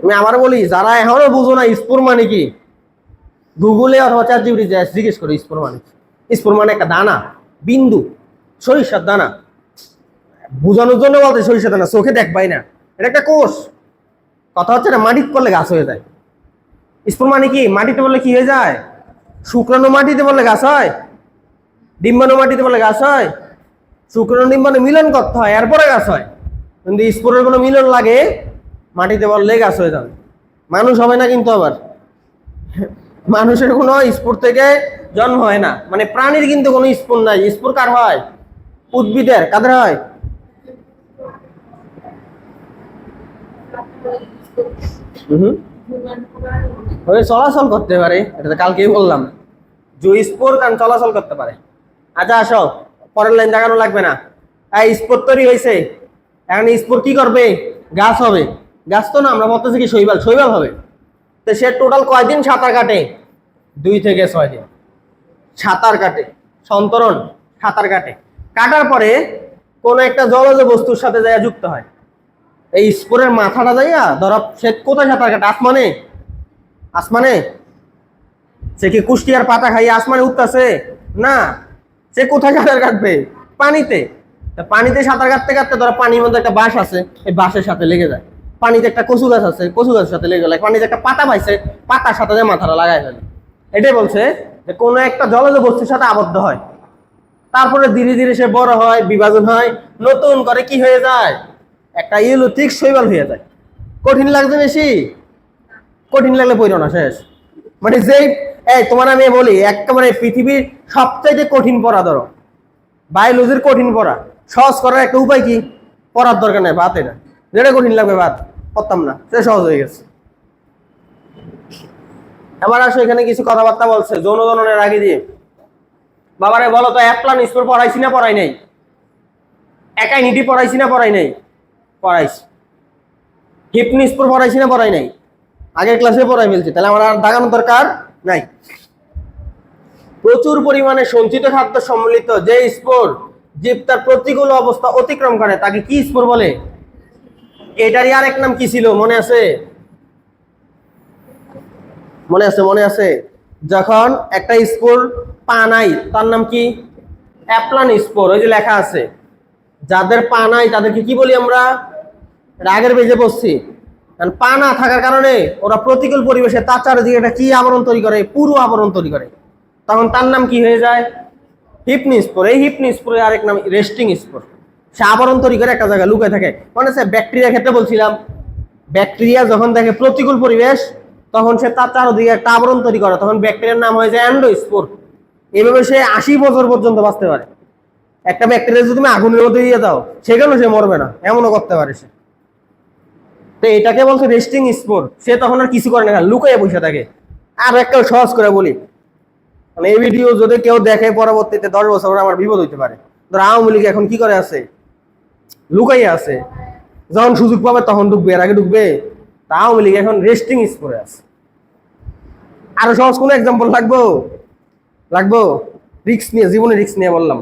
আমি আবার বলি, যারা এখনো বুঝো না স্পোর মানে কি, গুগলে অথবা চ্যাটজিপিটি জিজ্ঞেস করো স্পোর মানে কি। স্পোর মানে একটা দানা, বিন্দু, সরিষার দানা। বোঝানোর জন্য বলতে সরিষার দানা, চোখে দেখবাই না, এটা একটা কোষ। কথা হচ্ছে না, মাটিতে পড়লে গাছ হয়ে যায়। স্পোর মানে কি? মাটিতে বললে কি হয়ে যায়? শুকনো মাটিতে বললে গাছ হয়? ডিম্বাণু মাটিতে বললে গাছ হয়? শুকনো ডিম্বাণু মিলন করতে হয়, এরপরে গাছ হয়। কিন্তু স্পোরের কোনো মিলন লাগে, মাটিতে বললে গাছ হয়ে যাবে। মানুষ হবে না কিন্তু আবার, মানুষের কোনো স্পোর থেকে জন্ম হয় না, মানে প্রাণীর কিন্তু কোনো স্পোর নাই। স্পোর কার হয়? উদ্ভিদের। কাদের হয়? চলাচল করতে পারে, এটা তো কালকেই বললাম। জো স্পোর কারণ চলাচল করতে পারে। আচ্ছা আসো, পরের লাইন দেখানো লাগবে না। এই স্পোর তৈরি হয়েছে, এখন স্পোর কি করবে? গাছ হবে। গাছ তো না, আমরা বলতেছি কি শৈবাল, শৈবাল হবে। তো সে টোটাল কয়দিন সাঁতার কাটে? 2 থেকে 6 দিন সাঁতার কাটে, সন্তরণ সাঁতার কাটে। কাটার পরে কোন একটা জলজ বস্তুর সাথে যাইয়া যুক্ত হয়। এই স্পোরের মাথাটা যাইয়া ধরো সে কোথায় সাঁতার কাটে? আসমানে। আসমানে। সে কি কুষ্টিয়ার পাতা খাইয়ে আসমানে উঠতেছে? না, সে কোথায় সাঁতার কাটবে? পানিতে। পানিতে সাঁতার কাটতে কাটতে ধরো পানির মধ্যে একটা বাঁশ আছে, এই বাঁশের সাথে লেগে যায়। পানিতে একটা কচু গাছ আছে, কচু গাছের সাথে লেগে গেল। পানিতে একটা পাতা পাইছে, পাতার সাথে মাথাটা লাগাই ফেলে। এটাই বলছে যে কোনো একটা জলজ বস্তুর সাথে আবদ্ধ হয়, তারপরে ধীরে ধীরে সে বড় হয়, বিভাজন হয়, নতুন করে কি হয়ে যায়? একটা ইউলোথিক শৈবাল হয়ে যায়। কঠিন লাগছে বেশি? কঠিন লাগলে পড়ো না, শেষ। মানে যেই, এই তোমার আমি বলি একেবারে পৃথিবীর সবচাইতে কঠিন পড়া ধরো, বায়োলজির কঠিন পড়া সহজ করার একটা উপায় কি? পড়ার দরকার নাই, ভাত। এটা যেটা কঠিন লাগবে ভাত পড়তাম না, সেটা সহজ হয়ে গেছে। এবার আসো, এখানে কিছু কথাবার্তা বলছে যৌন জননের আগে দিয়ে। বাবারে বলো তো, অ্যাপ্লান স্পোর পড়াইছি না পড়াই নাই? একাইনিটি পড়াইছি না পড়াই নাই? পড়াইছি। হিপনি স্পোর পড়াইছি না পড়াই নাই? আগের ক্লাসে পড়াই ফেলছি, তাহলে আমার আর দাগানোর দরকার নাই। প্রচুর পরিমাণে সঞ্চিত খাদ্য সম্মিলিত যে স্পোর জীব তার প্রতিকূল অবস্থা অতিক্রম করে তাকে কি স্পোর বলে? এটারই আরেক নাম কি ছিল মনে আছে? মনে আছে? মনে আছে? যখন একটা স্পোর পা নাই তার নাম কি? অ্যাপ্লান স্পোর। ওই যে লেখা আছে, যাদের পা নাই তাদেরকে কি বলি আমরা? আগের পেজে পড়ছি। কারণ পা না থাকার কারণে ওরা প্রতিকূল পরিবেশে তার চারিদিকে একটা কি আবরণ তৈরি করে? পুরো আবরণ তৈরি করে। তখন তার নাম কি হয়ে যায়? হিপনি স্পোর। এই হিপনি স্পোরের আরেক নাম রেস্টিং স্পোর। সে আবরণ তৈরি করে একটা জায়গায় লুকিয়ে থাকে। মানে সে ব্যাকটেরিয়ার ক্ষেত্রে বলছিলাম, ব্যাকটেরিয়া যখন দেখে প্রতিকূল পরিবেশ তখন সে তার চারদিকে একটা আবরণ তৈরি করে, তখন ব্যাকটেরিয়ার নাম হয়ে যায় অ্যান্ডোস্পোর। এইভাবে সে 80 বছর পর্যন্ত বাঁচতে পারে। একটা ব্যাকটেরিয়া যদি তুমি আগুনের মধ্যে দিয়ে দাও সেখানেও সে মরবে না, এমনও করতে পারে সে। তো এটাকে বলছে রেস্টিং স্পোর। সে তখন আর কিছু করে না, লুকিয়ে বসে থাকে। আর একটা সহজ করে বলি, মানে এই ভিডিও যদি কেউ দেখে পরবর্তীতে 10 বছর পরে আমার বিপদ হইতে পারে। ধর আওয়ামী লীগ এখন কি করে আছে? লুকাইয়া আছে, যখন সুযোগ পাবে তখন ঢুকবে, এর আগে ঢুকবে? তা আওয়ামী লীগ এখন রেস্টিং স্পোরে আছে। আরো সহজ কোনো এক্সাম্পল লাগবো? লাগবো? রিস্ক নিয়ে, জীবনে রিস্ক নিয়ে বললাম,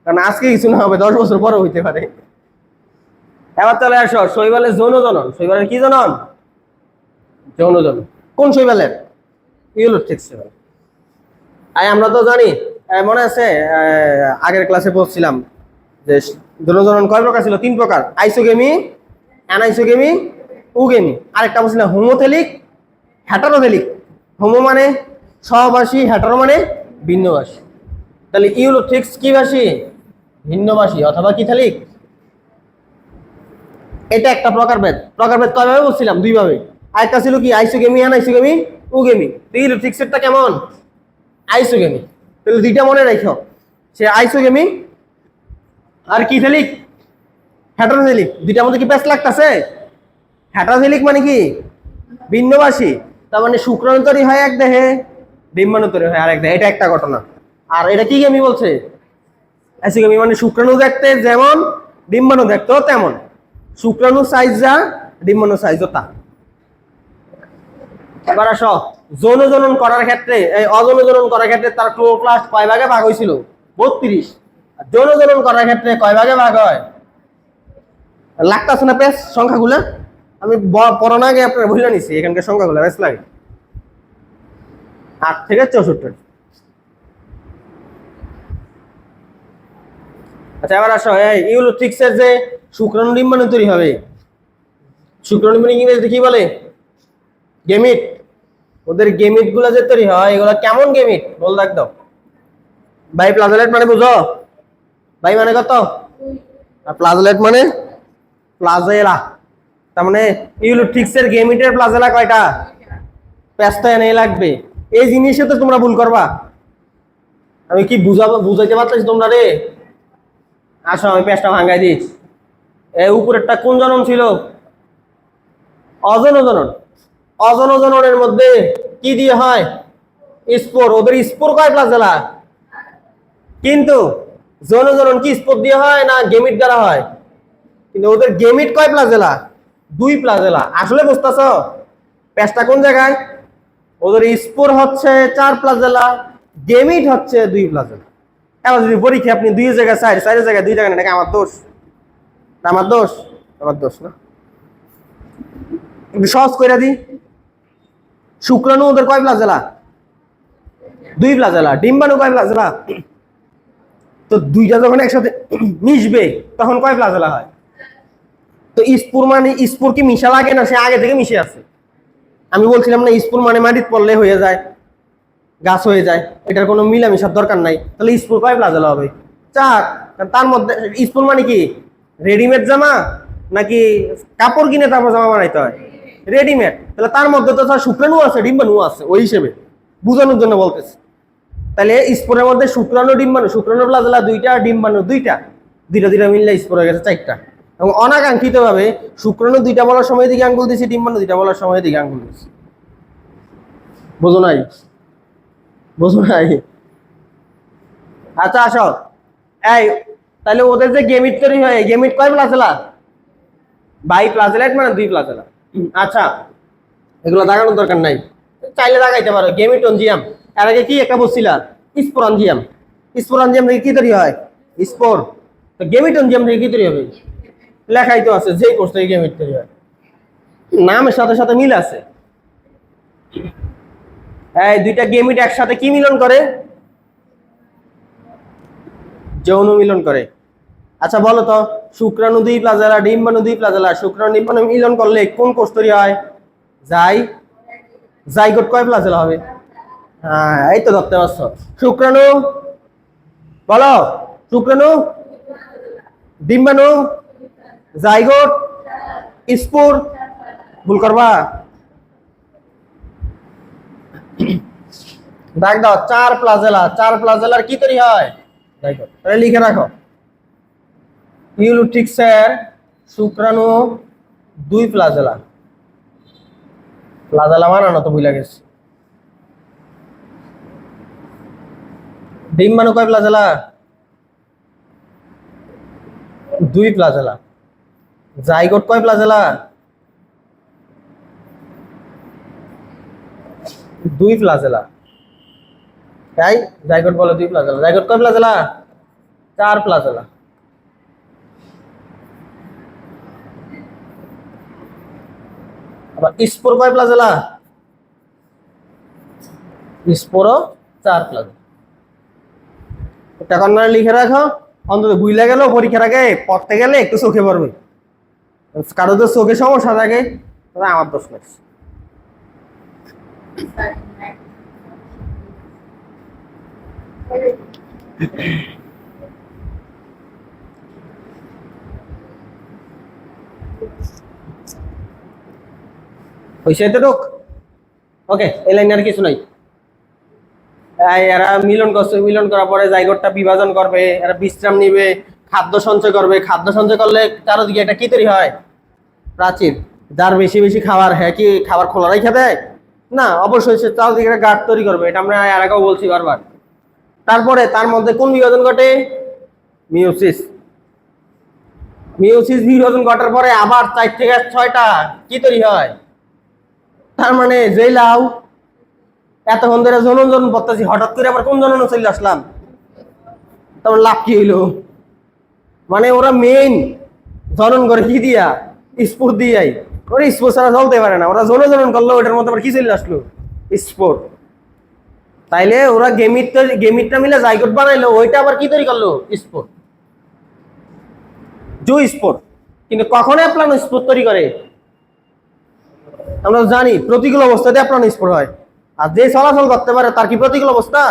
কারণ আজকে কিছু না হবে, 10 বছর পরে হইতে পারে। এবার চলে আসো শৈবালের যৌন জনন। শৈবালের কি জনন? যৌন জনন। কোন শৈবালের? ইউলোথিক শৈবাল। আমরা তো জানি, মনে আছে আগের ক্লাসে পড়ছিলাম যে যৌন জনন কয় প্রকার ছিল? 3 প্রকার। আইসোগেমি, অ্যানাইসোগেমি, উগেমি। আরেকটা বলছিলাম হোমোথেলিক, হেটারোথেলিক। হোমো মানে সহবাসী, হেটারো মানে ভিন্নবাসী। তাহলে ইউলোথ্রিক্স কি বাসী? ভিন্নবাসী অথবা কি থালিক। এটা একটা প্রকারভেদ। প্রকারভেদ কয়ভাবে বলছিলাম? দুই ভাবে। আরেকটা ছিল কি আইসোগেমি আনাইসোগেমি উগেমি। ইউলোথ্রিক্সেরটা কেমন? আইসোগেমি। তাহলে দুইটা মনে রাখো, সে আইসোগেমি আর কি থালিক হেটারোথেলিক। দুইটার মধ্যে কি প্যাচ লাগতেছে? হেটারোথেলিক মানে কি ভিন্নবাসী, তার মানে শুক্রাণু তৈরি হয় এক দেহে, ডিম্বাণু তৈরি হয় আরেক দেহে। এটা একটা ঘটনা। আর এটা কি গেমি বলছে? অ্যাসিগেমি মানে শুক্রাণু দেখতে যেমন ডিম্বাণু দেখতেও তেমন। শুক্রাণু সাইজ যা, ডিম্বাণু সাইজও তা। এবার আসো যৌন জনন করার ক্ষেত্রে, এই অযৌন জনন করার ক্ষেত্রে তার ক্লোরোপ্লাস্ট কয় ভাগে ভাগ হয়েছিল? 32। যৌন জনন করার ক্ষেত্রে কয় ভাগে ভাগ হয়? লাগতাছে না পেস সংখ্যাগুলো? আমি পড়ানো আগে আপনার ভুলে নিছি এখানকার সংখ্যাগুলো বেশ লাগে 8 থেকে 64। আচ্ছা এবার আসো এই ইউলোথ্রিক্সের যে শুক্রাণু ডিম্বাণু তৈরি হবে, শুক্রাণু ডিম্বাণু ইংরেজিতে কি বলে? গেমিট। ওদের গেমিট গুলা যে তৈরি হয় এগুলা কেমন গেমিট বল দেখ দাও ভাই। প্লাজেলেট মানে বুঝো ভাই, মানে কত? আর প্লাজেলেট মানে প্লাজেলা। তার মানে ইউলোথ্রিক্সের গেমিটের প্লাজেলা কয়টা? পেস্তা এনে লাগবে। এই জিনিসে তো তোমরা ভুল করবা। আমি কি বুঝাইতে পারতেছি তোমরা রে? আসো আমি পেস্টটা ভাঙাই দিচ্ছি। এই উপরেরটা কোন জনন ছিল? অযৌন জনন। অযৌন জননের মধ্যে কি দিয়ে হয়? স্পোর। ওদের স্পোর কয় প্লাজেলা? কিন্তু যৌন জনন কি স্পোর দিয়ে হয় না গেমিট দ্বারা হয়? কিন্তু ওদের গেমিট কয় প্লাজেলা? 2 প্লাজেলা। আসলে বুঝতেছ পেস্টটা কোন জায়গায়? ওদের স্পোর হচ্ছে 4 প্লাজেলা, গেমিট হচ্ছে 2 প্লাজেলা। এবার যদি পরীক্ষা আপনি 2 জায়গায় 4 জায়গায় 2 জায়গায়, নাকি আমার দোষ? আমার দোষ? আমার দোষ না। একটু সহজ করে দিই। শুক্রাণু ওদের কয় প্লাজেলা? 2 প্লাজেলা। ডিম্বাণু কয় প্লাজেলা? তো দুইটা যখন একসাথে মিশবে তখন কয় প্লাজেলা হয়? তো স্পুর মানে স্পুর কি মিশা লাগে না? সে আগে থেকে মিশে আছে। আমি বলছিলাম না স্পুর মানে মাটিতে পড়লে হয়ে যায়, গাছ হয়ে যায়, এটার কোনো মিলামিশার দরকার নাই। তাহলে স্পুর কয় প্লাজেলা হবে? 4। তার মধ্যে স্পুর মানে কি রেডিমেড জামা নাকি কাপড় কিনে তারপর জামা বানাইতে হয়? রেডিমেড। তাহলে তার মধ্যে তো শুক্রাণু আছে, ডিম্বাণু আছে, ওই হিসেবে বোঝানোর জন্য বলতেছে। তাহলে স্পোরের মধ্যে শুক্রাণু ডিম্বাণু, শুক্রাণু প্লাজেলা 2টা, ডিম্বাণু 2টা, দুইটা মিললে স্পোর হয়ে গেছে 4টা। এবং অনাকাঙ্ক্ষিত ভাবে শুক্রাণু 2টা বলার সময় দিকে আঙ্গুল দিছি, ডিম্বাণু 2টা বলার সময় দিকে আঙ্গুল দিছি। বোঝো নাই? বোঝো নাই? আচ্ছা আসো এই, তাহলে ওদের যে গেমিট তৈরি হয়, গেমিট কয় প্লাজেলা? বাই প্লাজেলাইট মানে 2 প্লাজেলা। আচ্ছা এগুলো দাগানোর দরকার নাই, চাইলে দাগাইতে পারো। গেমিটনজিয়াম। এর আগে কি একটা বলছিলা? স্পোরানজিয়াম। স্পোরানজিয়াম থেকে কি তৈরি হয়? স্পোর। তো গেমিটনজিয়াম থেকে কি তৈরি হবে? লেখাই তো আছে, যেই কোর্স থেকে গেমিট তৈরি হয়। নামের সাথে সাথে মিল আছে। এই দুইটা গেমিট একসাথে কি মিলন করে? যৌন মিলন করে। আচ্ছা বলো তো, শুক্রাণু 2 প্লাজেলা, ডিম্বাণু 2 প্লাজেলা, শুক্রাণু ডিম্বাণু মিলন করলে কোন কোষ তৈরি হয়? জাইগোট কয় প্লাজেলা হবে? হ্যাঁ এই তো ধরতে পারছো। শুক্রাণু বলো, শুক্রাণু, ডিম্বাণু, জাইগোট, স্পুর। ভুল করবা? দেখ দাও 4 প্লাজেলা। 4 প্লাজেলার কি তৈরি হয়? জাইগোট। তাহলে লিখে রাখো ইউলোথ্রিক্সের শুক্রাণু 2 প্লাজেলা। প্লাজেলা বানানো তো ভুলে গেছি। ডিম্বাণু কয় প্লাজেলা? 2 প্লাজেলা। জাইগোট কয় প্লাজেলা? 2 প্লাজেলা। তাই জাইগোট বলে 2 প্লাজেলা। জাইগোট কয় প্লাজেলা? 4 প্লাজেলা। আবার স্পোর কয় প্লাজেলা? স্পোরও 4 প্লাজেলা। এটা কর্নারে লিখে রাখো, অন্তত ভুলে গেল পরীক্ষার আগে পড়তে গেলে একটু চোখে পড়বে। কারো তো চোখে সমস্যা থাকে, আমার দোষ নেই। হইছে এতটুক? ওকে, এই লাইনে আর কিছু নাই। এরা মিলন করছে, মিলন করার পরে জাইগোটটা বিভাজন করবে, এরা বিশ্রাম নিবে, খাদ্য সঞ্চয় করবে। খাদ্য সঞ্চয় করলে চারদিকে একটা কি তৈরি হয়? প্রাচীর। যার বেশি বেশি খাবার, হ্যাঁ কি খাবার খোলা রেখে দেয়? না, অবশ্যই সে চারদিকে একটা গাঁট তৈরি করবে। এটা আমরা আর আগেও বলছি বারবার। তারপরে তার মধ্যে কোন বিভাজন ঘটে? মিওসিস। মিওসিস বিভাজন ঘটার পরে আবার 4 থেকে 6টা কি তৈরি হয়? তার মানে যেই লাউ এতক্ষণ ধরে জনন জনন পড়তেছি, হঠাৎ করে আবার কোন জনন চলে আসলাম, তারপর লাভ কি হইলো? মানে ওরা মেইন জনন করে কি দিয়া? স্পোর দিয়াই। ওরা স্পোর ছাড়া চলতে পারে না। ওরা জনন জনন করলো, ওটার মধ্যে আবার কি চলে আসলো? স্পোর। তাইলে ওরা গেমিটটা মিলে জাইগোট বানাইলো, ওইটা আবার কি তৈরি করলো? স্পোর। জু স্পোর। কিন্তু কখন অ্যাপ্লানো স্পোর তৈরি করে? আমরা জানি প্রতিকূল অবস্থাতে অ্যাপ্লানো স্পোর হয়। আর যে চলাচল করতে পারে তার কি প্রতিকূল অবস্থা?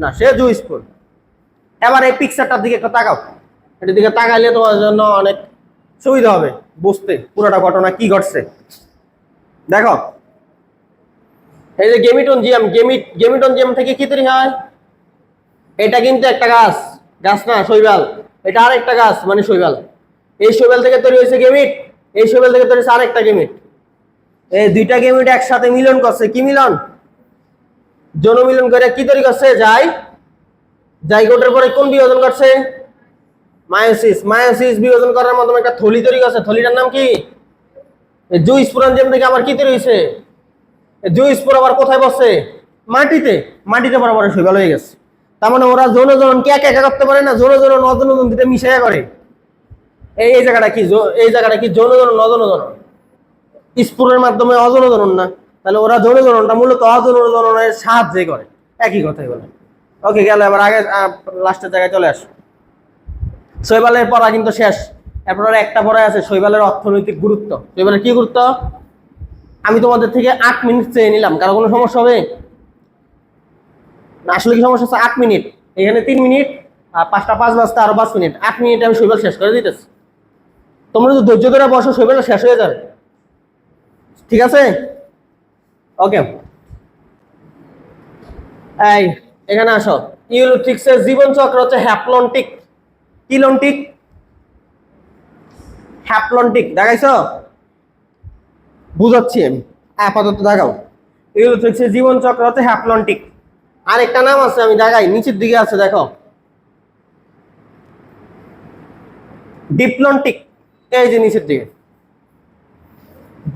না, সে জু স্পোর। এবার এই পিকচারটার দিকে একটা তাকাও। এটার দিকে তাকাইলে তোমার জন্য অনেক সুবিধা হবে বুঝতে পুরোটা ঘটনা কি ঘটছে। দেখো, এই যে গেমিটনজিয়াম, গেমিটনজিয়াম থেকে কি তৈরি হয়? এটা কিন্তু একটা গাছ, গাছ না, শৈবাল। এটা আরেকটা গাছ, মানে শৈবাল। এই শৈবাল থেকে তৈরি হয়েছে গেমিট, এই শৈবাল থেকে তৈরি হয়েছে আরেকটা গেমিট। এই দুইটা গেমিট একসাথে মিলন করছে। কি মিলন? যৌন মিলন করে কি তৈরি করছে? জাইগোটের পরে কোন বিভাজন করছে? মায়োসিস। মায়োসিস বিভাজন করার মাধ্যমে একটা থলি তৈরি করছে। থলিটার নাম কি? জু স্পোরাঞ্জিয়াম থেকে আবার কি তৈরি হয়েছে? জু স্পোর আবার কোথায় বসে? মাটিতে। মাটিতে বরাবর শৈবাল হয়ে গেছে। তার মানে ওরা যৌন জনন কে একা করতে পারে না, যৌন জনন অযৌন জনন দুটো মিশাইয়া করে। এই জায়গাটা কি? এই জায়গাটা কি যৌন জনন অযৌন জনন? স্পোরের মাধ্যমে অযৌন জনন না। তাহলে ওরা যৌন জননটা মূলত অযৌন জননের সাহায্যে করে। একই কথাই বলে। ওকে, গেল। এবার আগে লাস্টের জায়গায় চলে আস। শৈবালের পড়া কিন্তু শেষ। এরপর একটা পড়ায় আছে শৈবালের অর্থনৈতিক গুরুত্ব। শৈবালের কি গুরুত্ব? আমি তোমাদের থেকে 8 মিনিট চেয়ে নিলাম, কারো কোনো সমস্যা হবে? আসলে কি সমস্যা হচ্ছে? 8 মিনিট, এখানে 3 মিনিট, আর 5টা 5 বাজতে আরো 5 মিনিট, 8 মিনিট আমি শৈবাল শেষ করে দিতেছি। তোমরা যদি ধৈর্য ধরে বসো, শৈবাল শেষ হয়ে যাবে। ঠিক আছে? ওকে, এই এখানে আসো। ইউলোথ্রিক্সের জীবন চক্র হচ্ছে হ্যাপ্লন্টিক। কি লন্টিক? হ্যাপ্লন্টিক। দেখাইছো? বুঝাচ্ছি আমি, আপাতত দেখাও। ইউলোথ্রিক্সের জীবন চক্র হচ্ছে হ্যাপ্লন্টিক। আরেকটা নাম আছে, আমি দেখাই, নিচের দিকে আছে, দেখো, ডিপ্লন্টিক। এই যে নিচের দিকে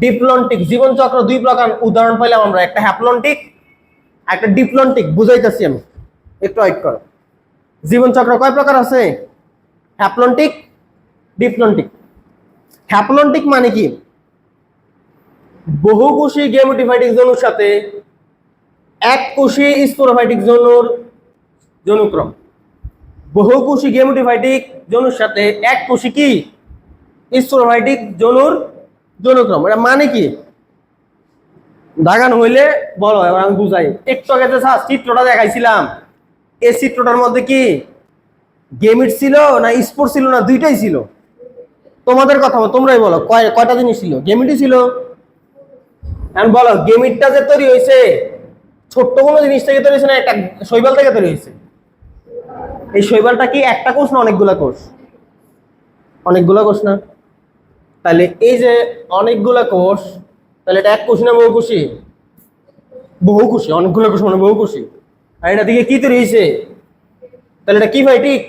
ডিপ্লন্টিক। জীবন চক্র 2 প্রকার উদাহরণ পাইলাম আমরা, একটা হ্যাপ্লন্টিক, একটা ডিপ্লন্টিক। বুঝাইতেছি আমি, একটু ওয়েট করো। জীবন চক্র কয় প্রকার আছে? Haplontic, diplontic. হ্যাপ্লন্টিক মানে কি? বহুকোষী গেমেটোফাইটিক যৌগের সাথে এককোষী স্পোরোফাইটিক যৌনক্রম। বহুকোষী গেমেটোফাইটিক যৌগের সাথে এককোষী কি? স্পোরোফাইটিক যৌনক্রম। এটা মানে কি? দাগান হইলে বলো, এবার আমি বুঝাই। একটু আগে যে চিত্রটা দেখাইছিলাম, এই চিত্রটার মধ্যে কি গেমিট ছিল না স্পোর ছিল, না দুইটাই ছিল? তোমাদের কথা তোমরাই বলো, কয়টা জিনিস ছিল? গেমিটই ছিল। এখন বলো, গেমিটটা যে তৈরি হয়েছে ছোট্ট কোনো জিনিস থেকে তৈরি হয়েছে না একটা শৈবাল থেকে তৈরি হয়েছে? এই শৈবালটা কি একটা কোষ না অনেকগুলা কোষ? অনেকগুলা কোষ না? তাহলে এই যে অনেকগুলা কোষ, তাহলে এটা এক কোষী না বহুকোষী? বহুকোষী। অনেকগুলো কোষ মানে বহুকোষী। আর এটা দিকে কি তৈরি হয়েছে? তাহলে এটা কি ফাইটিক?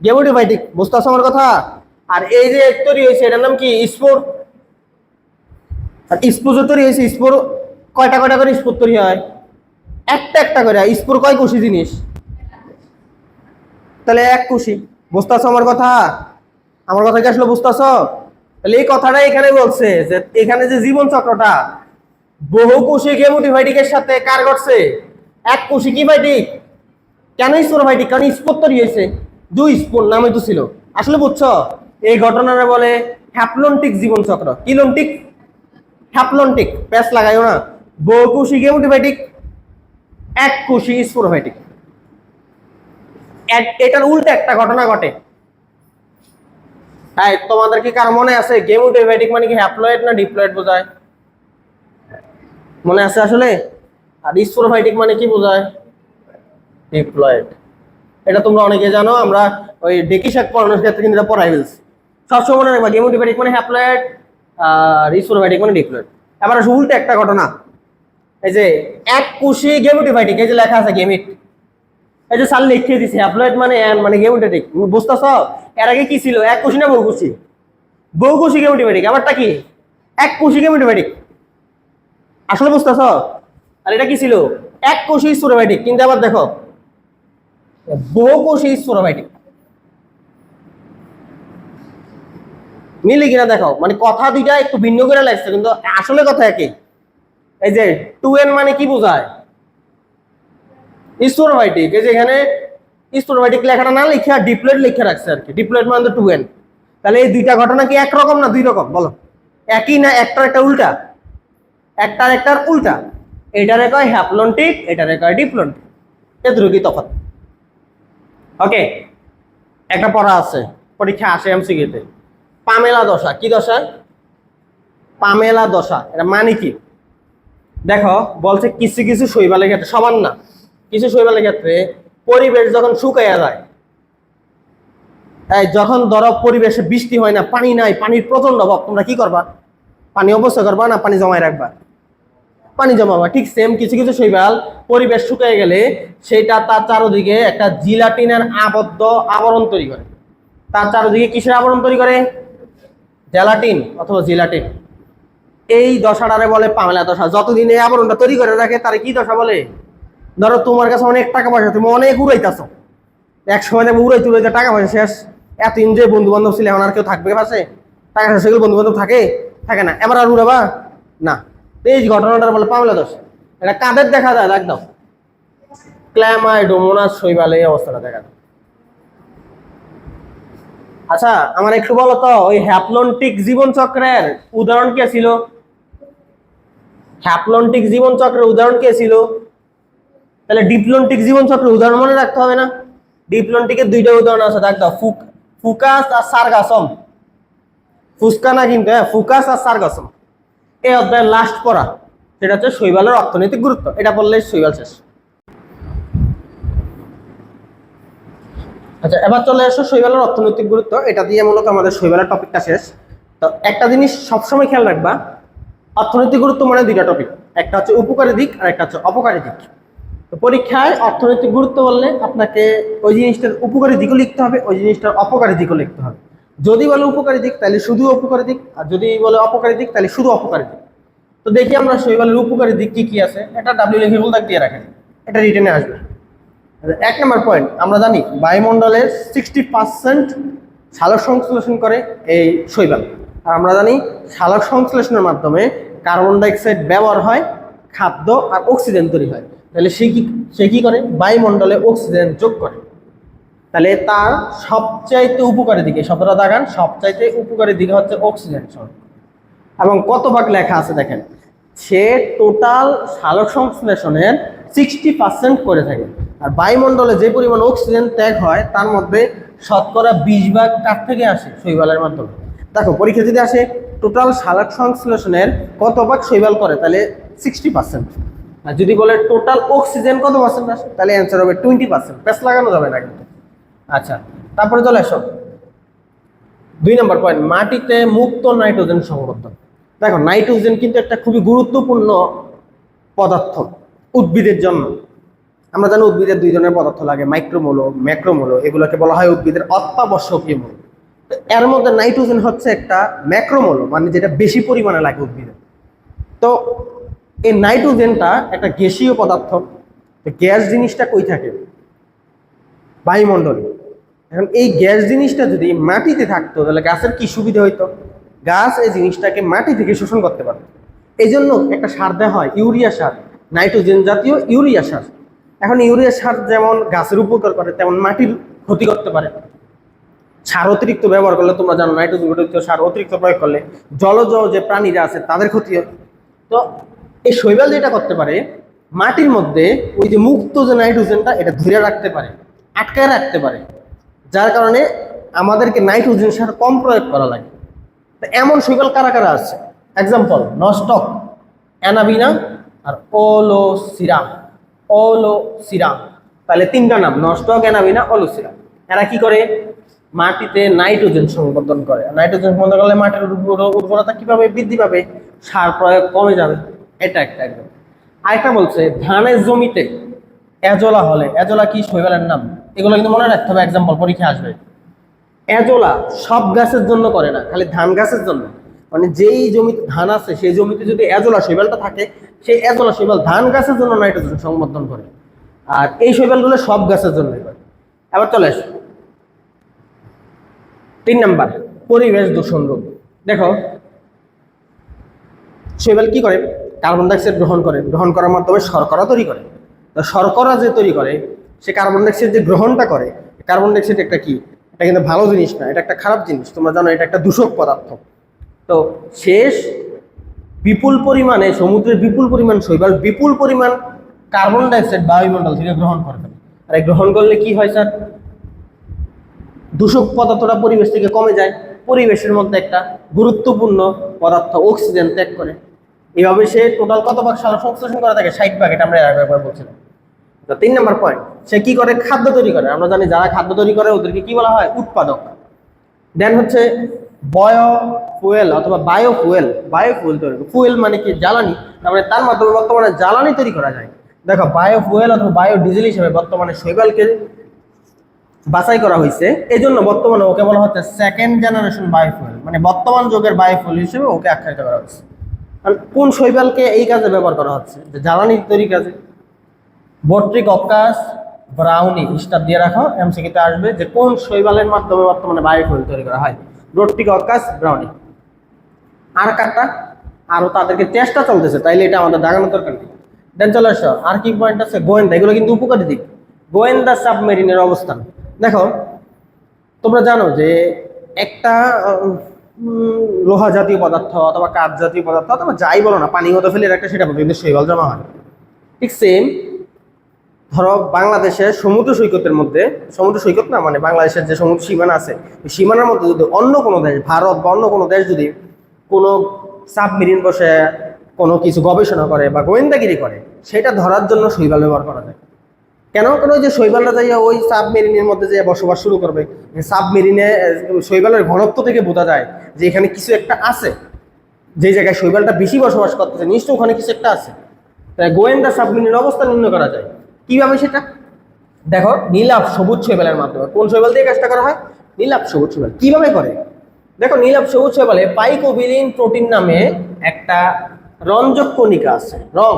গেমেটোফাইটিক। বুঝতে পারছো আমার কথা? আর এই যে তৈরি হয়েছে এটার নাম কি? স্পোর। আর স্পোর যে তৈরি হয়েছে, স্পোর কয়টা কয়টা করে স্পোর তৈরি হয়? একটা একটা করে। স্পোর কয় কোষী জিনিস? তাহলে এক কোষী। বুঝতে পারছো আমার কথা? আমার কথা কি আসলে বুঝতে পারছো? তাহলে এই কথাটাই এখানে বলছে যে এখানে যে জীবন চক্রটা বহুকোষী গেমেটোফাইটিকের সাথে কার ঘটছে? এক কোষী কি ফাইটিক। কেন স্পোরোফাইটিক? কারণ স্পোর তৈরি হয়েছে। দুই স্পোর নামে তো ছিল। আসলে বুঝছো? এই ঘটনাটা বলে হ্যাপ্লন্টিক জীবন চক্র। কি লন্টিক? হ্যাপ্লন্টিক। প্যাচ লাগাইও না। বহুকোষী গেমেটোফাইটিক, এককোষী স্পোরোফাইটিক। এটার উল্টো একটা ঘটনা ঘটে। হ্যাঁ, তোমাদের কি কার মনে আছে গেমেটোফাইটিক মানে কি হ্যাপ্লয়েড না ডিপ্লয়েড বোঝায়? মনে আছে আসলে? আর স্পোরোফাইটিক মানে কি বোঝায়? ডিপ্লয়েড। এটা তোমরা অনেকে জানো, আমরা ওই ডেকি শাক পড়ানোর ক্ষেত্রে কিন্তু এটা পড়াই ফেলছি। সবসময় মনে রাখবা গেমেটোফাইটিক মানে হ্যাপ্লয়েড আর স্পোরোফাইটিক মানে ডিপ্লয়েড। এবার আসলে উল্টো একটা ঘটনা, এই যে এককোষী গেমেটোফাইটিক, এই যে লেখা আছে গেমিট, এই যে স্যার লিখে দিছে হ্যাপ্লয়েড মানে গেমেটোফাইটিক, বুঝতেছ? এর আগে কি ছিল, এককোষী না বহুকোষী? বহুকোষী গেমেটোফাইটিক। আবারটা কি? এককোষী গেমেটোফাইটিক। আসলে বুঝতেছ? আর এটা কি ছিল? এককোষী স্পোরোফাইটিক। কিন্তু আবার দেখো বহুকোষী স্পোরোফাইটিক। মিলে কিনা দেখো, মানে কথা দুইটা একটু ভিন্ন করে লাগছে কিন্তু আসলে কথা একই। এই যে 2n মানে কি বোঝায়? স্পোরোফাইটিক। এই যে এখানে স্পোরোফাইটিক লেখাটা না লিখে ডিপ্লয়েড লিখে রাখছে আর কি, ডিপ্লয়েড মানে 2n। তাহলে এই দুইটা ঘটনা কি একরকম না দুই রকম বলো? একই না একটার একটা উল্টা? একটার উল্টা। এটারে কয় হ্যাপ্লন্টিক, এটারে কয় ডিপ্লন্টিক। এদের কি তফাৎ? ওকে, একটা পড়া আছে পরীক্ষা আসে এমসিকিউতে, পামেলা দশা। কি দশা? পামেলা দশা। এটা মানে কি দেখো, বলছে কিছু কিছু শৈবালের ক্ষেত্রে, সমান না, কিছু শৈবালের ক্ষেত্রে পরিবেশ যখন শুকাইয়া যায়, যখন ধরো পরিবেশে বৃষ্টি হয় না, পানি নাই, পানির প্রচন্ড অভাব, তোমরা কি করবা? পানি অবশ্যই করবা না পানি জমায় রাখবা? পানি জমাবা। ঠিক সেম কিছু কিছু শৈবাল পরিবেশ শুকিয়ে গেলে সেটা তার চারদিকে একটা জিলাটিনের আবদ্ধ আবরণ তৈরি করে। তার চারদিকে কিসের আবরণ তৈরি করে? জেলাটিন অথবা জিলাটিন। এই দশাটারে বলে পামেলা দশা। যতদিন এই আবরণটা তৈরি করে রাখে তারে কি দশা বলে? ধরো তোমার কাছে অনেক টাকা পয়সা, তুমি অনেক উড়াইতেছো, এক সময় দেখবো উড়াইতে উড়াইতে টাকা পয়সা শেষ। এতদিন যে বন্ধু বান্ধব ছিল এখন আর কেউ থাকবে পাশে? টাকা শেষ হয়ে বন্ধু বান্ধব থাকে না, এবার আর উড়াবা না। এই ঘটনাটার বলে পামেলা দশা। এটা কাদের দেখা যায়? একদম ক্ল্যামাইডোমোনাস শৈবালে এই অবস্থাটা দেখা যায়। আচ্ছা, আমার একটু বলো তো, ওই হ্যাপ্লন্টিক জীবন চক্রের উদাহরণ কে ছিল? হ্যাপ্লন্টিক জীবন চক্রের উদাহরণ কে ছিল? তাহলে ডিপ্লন্টিক জীবন চক্রের উদাহরণ মনে রাখতে হবে না? ডিপ্লন্টিকের দুইটা উদাহরণ আছে, দেখ দাও, ফুকাস আর সারগাসম। ফুসকা না কিন্তু, হ্যাঁ, ফুকাস আর সারগাসম। এই অধ্যায়ের লাস্ট পড়া, সেটা হচ্ছে শৈবালের অর্থনৈতিক গুরুত্ব। এটা পড়লে শৈবাল শেষ। আচ্ছা, এবার চলে আসো শৈবালের অর্থনৈতিক গুরুত্ব। এটা দিয়ে মূলত আমাদের শৈবালের টপিকটা শেষ। তো একটা জিনিস সবসময় খেয়াল রাখবা, অর্থনৈতিক গুরুত্ব মানে দুইটা টপিক, একটা হচ্ছে উপকারী দিক আর একটা হচ্ছে অপকারী দিক। তো পরীক্ষায় অর্থনৈতিক গুরুত্ব বললে আপনাকে ওই জিনিসটার উপকারী দিকও লিখতে হবে, ওই জিনিসটার অপকারী দিকও লিখতে হবে। যদি বলে উপকারী দিক তাহলে শুধু উপকারী দিক, আর যদি বলে অপকারী দিক তাহলে শুধু অপকারী দিক। তো দেখি আমরা শৈবালের উপকারী দিক কি কি আছে। এটা ডাব্লিউ লিখেবল দাগ দিয়ে রাখেন, এটা রিটেনে আসবে। এক নম্বর পয়েন্ট, আমরা জানি বায়ুমণ্ডলের 60% সালোক সংশ্লেষণ করে এই শৈবাল। আর আমরা জানি সালোক সংশ্লেষণের মাধ্যমে কার্বন ডাইঅক্সাইড ব্যবহার হয়, খাদ্য আর অক্সিজেন তৈরি হয়। তাহলে সে কি করে? বায়ুমণ্ডলে অক্সিজেন যোগ করে। তাহলে তার সবচাইতে উপকারী দিকে, শব্দটা দেখান, সবচাইতে উপকারী দিকে হচ্ছে অক্সিজেন। এবং কত ভাগ লেখা আছে দেখেন, সে টোটাল সালোক সংশ্লেষণের 60% করে থাকে। আর বায়ুমণ্ডলে যে পরিমাণ অক্সিজেন ত্যাগ হয় তার মধ্যে শতকরা 20 ভাগ কার থেকে আসে? শৈবালের মাধ্যমে। দেখো পরীক্ষা যদি আসে টোটাল সালোক সংশ্লেষণের কত ভাগ শৈবাল করে, তাহলে 60%। আর যদি বলে টোটাল অক্সিজেন কত পার্সেন্ট আসে, তাহলে অ্যান্সার হবে 20%। প্যাস লাগানো যাবে না কিন্তু। আচ্ছা, তারপরে চলে আসো 2 নম্বর পয়েন্ট, মাটিতে মুক্ত নাইট্রোজেন সংরক্ষণ। দেখো নাইট্রোজেন কিন্তু একটা খুবই গুরুত্বপূর্ণ পদার্থ উদ্ভিদের জন্য। আমরা জানি উদ্ভিদের দুই ধরনের পদার্থ লাগে, মাইক্রোমূল ও ম্যাক্রোমূল। এগুলোকে বলা হয় উদ্ভিদের অত্যাবশ্যকীয় মূল। এর মধ্যে নাইট্রোজেন হচ্ছে একটা ম্যাক্রোমূল, মানে যেটা বেশি পরিমাণে লাগে উদ্ভিদের। তো এই নাইট্রোজেনটা একটা গ্যাসীয় পদার্থ। গ্যাস জিনিসটা কই থাকে? বায়ুমণ্ডলে। এখন এই গ্যাস জিনিসটা যদি মাটিতে থাকতো তাহলে গাছের কি সুবিধা হইতো? গাছ এই জিনিসটাকে মাটি থেকে শোষণ করতে পারত। এই জন্য একটা সার দেওয়া হয়, ইউরিয়া সার, নাইট্রোজেন জাতীয় ইউরিয়া সার। এখন ইউরিয়া সার যেমন গাছের উপকার করে, তেমন মাটির ক্ষতি করতে পারে। সার অতিরিক্ত ব্যবহার করলে, তোমরা জানো নাইট্রোজেন জাতীয় সার অতিরিক্ত প্রয়োগ করলে জলজ যে প্রাণীরা আছে তাদের ক্ষতি হয়। তো এই শৈবাল যেটা করতে পারে, মাটির মধ্যে ওই যে মুক্ত যে নাইট্রোজেনটা এটা ধরে রাখতে পারে, আটকায় রাখতে পারে, যার কারণে আমাদেরকে নাইট্রোজেন সার কম প্রয়োগ করা লাগে। তো এমন শৈবাল কারা কারা আছে? এক্সাম্পল নস্টক, অ্যানাবিনা আর ওলোসিরা। ওলোসিরা, তাহলে তিনটা নাম, নস্টক, অ্যানাবিনা, ওলোসিরা। এরা কি করে? মাটিতে নাইট্রোজেন সংবর্ধন করে। নাইট্রোজেন সংবর্ধন করলে মাটির উর্বরতা কিভাবে বৃদ্ধি পাবে? সার প্রয়োগ কমে যাবে। এটা একটা একদম। আরেকটা বলছে ধানের জমিতে এজোলা হলে, এজোলা কি শৈবালের নাম? এগুলো কিন্তু মনে রাখতে হবে, এক্সাম্পল পরীক্ষা আসবে। এজোলা সব গাছের জন্য করে না, খালি ধান গাছের জন্য। মানে যেই জমিতে ধান আছে সেই জমিতে যদি এজোলা শৈবালটা থাকে, সেই এজোলা শৈবাল ধান গাছের জন্য নাইট্রোজেন সংবর্ধন করে, আর এই শৈবালগুলো সব গাছের জন্য করে। এবার চলে আসে 3 নাম্বার, পরিবেশ দূষণ রোধ। দেখো শৈবাল কি করে? কার্বন ডাইঅক্সাইড গ্রহণ করে, গ্রহণ করার মাধ্যমে শর্করা তৈরি করে। তো শর্করা যে তৈরি করে, সে কার্বন ডাইঅক্সাইড যে গ্রহণটা করে, কার্বন ডাইঅক্সাইড একটা কি, এটা কিন্তু ভালো জিনিস না, এটা একটা খারাপ জিনিস, তোমরা জানো এটা একটা দূষক পদার্থ। তো শেষ বিপুল পরিমাণে সমুদ্রের বিপুল পরিমাণ শৈবাল বিপুল পরিমাণ কার্বন ডাইঅক্সাইড বায়ুমণ্ডল থেকে গ্রহণ করে ফেলে। আর এই গ্রহণ করলে কি হয় স্যার? দূষক পদার্থটা পরিবেশ থেকে কমে যায়, পরিবেশের মধ্যে একটা গুরুত্বপূর্ণ পদার্থ অক্সিজেন ত্যাগ করে। এইভাবে সে টোটাল কত ভাগ সার সংশ্লেষণ করে থাকে? 60 ভাগ। এটা আমরা একবার বলছিলাম। তো 3 নম্বর পয়েন্ট, সে কি করে? খাদ্য তৈরি করে। আমরা জানি যারা খাদ্য তৈরি করে ওদেরকে কি বলা হয়? উৎপাদক। দেন হচ্ছে বায়োফুয়েল অথবা বায়োফুয়েল। বায়োফুয়েল তৈরি, ফুয়েল মানে কি? জ্বালানি। তারপরে তার মাধ্যমে বর্তমানে জ্বালানি তৈরি করা যায়। দেখো বায়োফুয়েল অথবা বায়োডিজেল হিসেবে বর্তমানে শৈবালকে বাছাই করা হয়েছে, এই জন্য বর্তমানে ওকে বলা হচ্ছে সেকেন্ড জেনারেশন বায়োফুয়েল, মানে বর্তমান যুগের বায়োফুয়েল হিসেবে ওকে আখ্যায়িত করা হচ্ছে। কোন শৈবালকে এই কাজে ব্যবহার করা হচ্ছে? যে জ্বালানি তৈরি কাজে। বট্রিক অক্কাস ব্রাউনি, স্টার দিয়ে রাখো, এমসিকিউতে আসবে যে কোন শৈবালের মাধ্যমে বর্তমানে বায়োফুয়েল তৈরি করা হয়। বট্রিক অক্কাস ব্রাউনি। আর কাটা আরো তাদেরকে চেষ্টা চলতেছে, তাইলে এটা আমাদের দাগানোর দরকার নেই। দেন চলে আসো, আর কি পয়েন্ট আছে? গোয়েন্দা, এগুলো কিন্তু উপকারী দিক। গোয়েন্দা সাবমেরিনের অবস্থান। দেখো তোমরা জানো যে একটা লোহা জাতীয় পদার্থ অথবা কাঁচ জাতীয় পদার্থ অথবা যাই বলো না, পানির মধ্যে ফেলে একটা, সেটা কিন্তু শৈবাল জমা হয়। ঠিক সেম ধরো বাংলাদেশের সমুদ্র সৈকতের মধ্যে, সমুদ্র সৈকত না মানে বাংলাদেশের যে সমুদ্র সীমানা আছে, সীমানার মধ্যে যদি অন্য কোনো দেশ, ভারত বা অন্য কোনো দেশ যদি কোনো সাবমেরিন বসে কোনো কিছু গবেষণা করে বা গোয়েন্দাগিরি করে, সেটা ধরার জন্য শৈবাল ব্যবহার করা যায়। কেন? কারণ ওই যে শৈবালটা যাইয়া ওই সাবমেরিনের মধ্যে যে বসবাস শুরু করবে, সাবমেরিনে শৈবালের ঘনত্ব থেকে বোঝা যায় যে এখানে কিছু একটা আছে, যে জায়গায় শৈবালটা বেশি বসবাস করতেছে নিশ্চয়ই ওখানে কিছু একটা আছে। তাই গোয়েন্দা সাবমেরিনের অবস্থা নির্ণয় করা যায় কিভাবে? সেটা দেখো নীলাভ সবুজ শৈবালের মাধ্যমে। কোন শৈবাল দিয়ে কাজটা করা হয়? নীলাভ সবুজ শৈবাল। কিভাবে করে? দেখো নীলাভ সবুজ শৈবালে পাইকোবিলিন প্রোটিন নামে একটা রঞ্জক কণিকা আছে, রং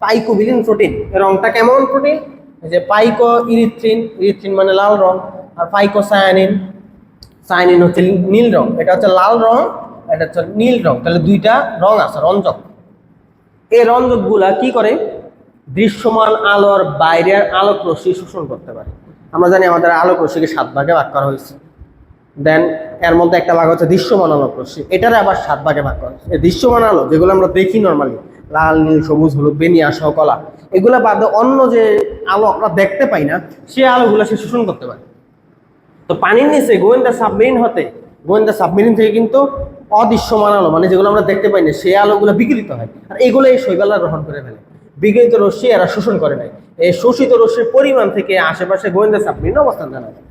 পাইকোবিলিন প্রোটিন। রংটা কেমন প্রোটিন? যে পাইকো ইরিথ্রিন, ইরিথ্রিন মানে লাল রং, আর পাইকো সায়ানিন, সায়ানিন হচ্ছে নীল রং। এটা হচ্ছে লাল রং, এটা হচ্ছে নীল রং। তাহলে দুইটা রং আছে, রঞ্জক। এই রঞ্জক গুলা কি করে? দৃশ্যমান আলোর বাইরের আলোক রশ্মি শোষণ করতে পারে। আমরা জানি আমাদের আলোক রশ্মিকে 7 ভাগে ভাগ করা হয়েছে। দেন এর মধ্যে একটা ভাগ হচ্ছে দৃশ্যমান আলোক রশ্মি, এটারে আবার 7 ভাগে ভাগ করা হয়েছে। এই দৃশ্যমান আলো যেগুলো আমরা দেখি নর্মালি, লাল, নীল, সবুজ, হলুদ, বেনিয়া সহ কলা, এগুলা বাদে অন্য যে আলো আমরা দেখতে পাই না, সে আলোগুলো সে শোষণ করতে পারে। তো পানির নিচে গোয়েন্দা সাবমেরিন হতে, গোয়েন্দা সাবমেরিন থেকে কিন্তু অদৃশ্যমান আলো মানে যেগুলো আমরা দেখতে পাই না, সেই আলোগুলো বিকিরিত হয়, আর এগুলো এই শৈবালরা গ্রহণ করে ফেলে। বিকিরিত রশ্মি এরা শোষণ করে নেয়। এই শোষিত রশ্মির পরিমাণ থেকে আশেপাশে গোয়েন্দা সাবমেরিন অবস্থান জানা যায়।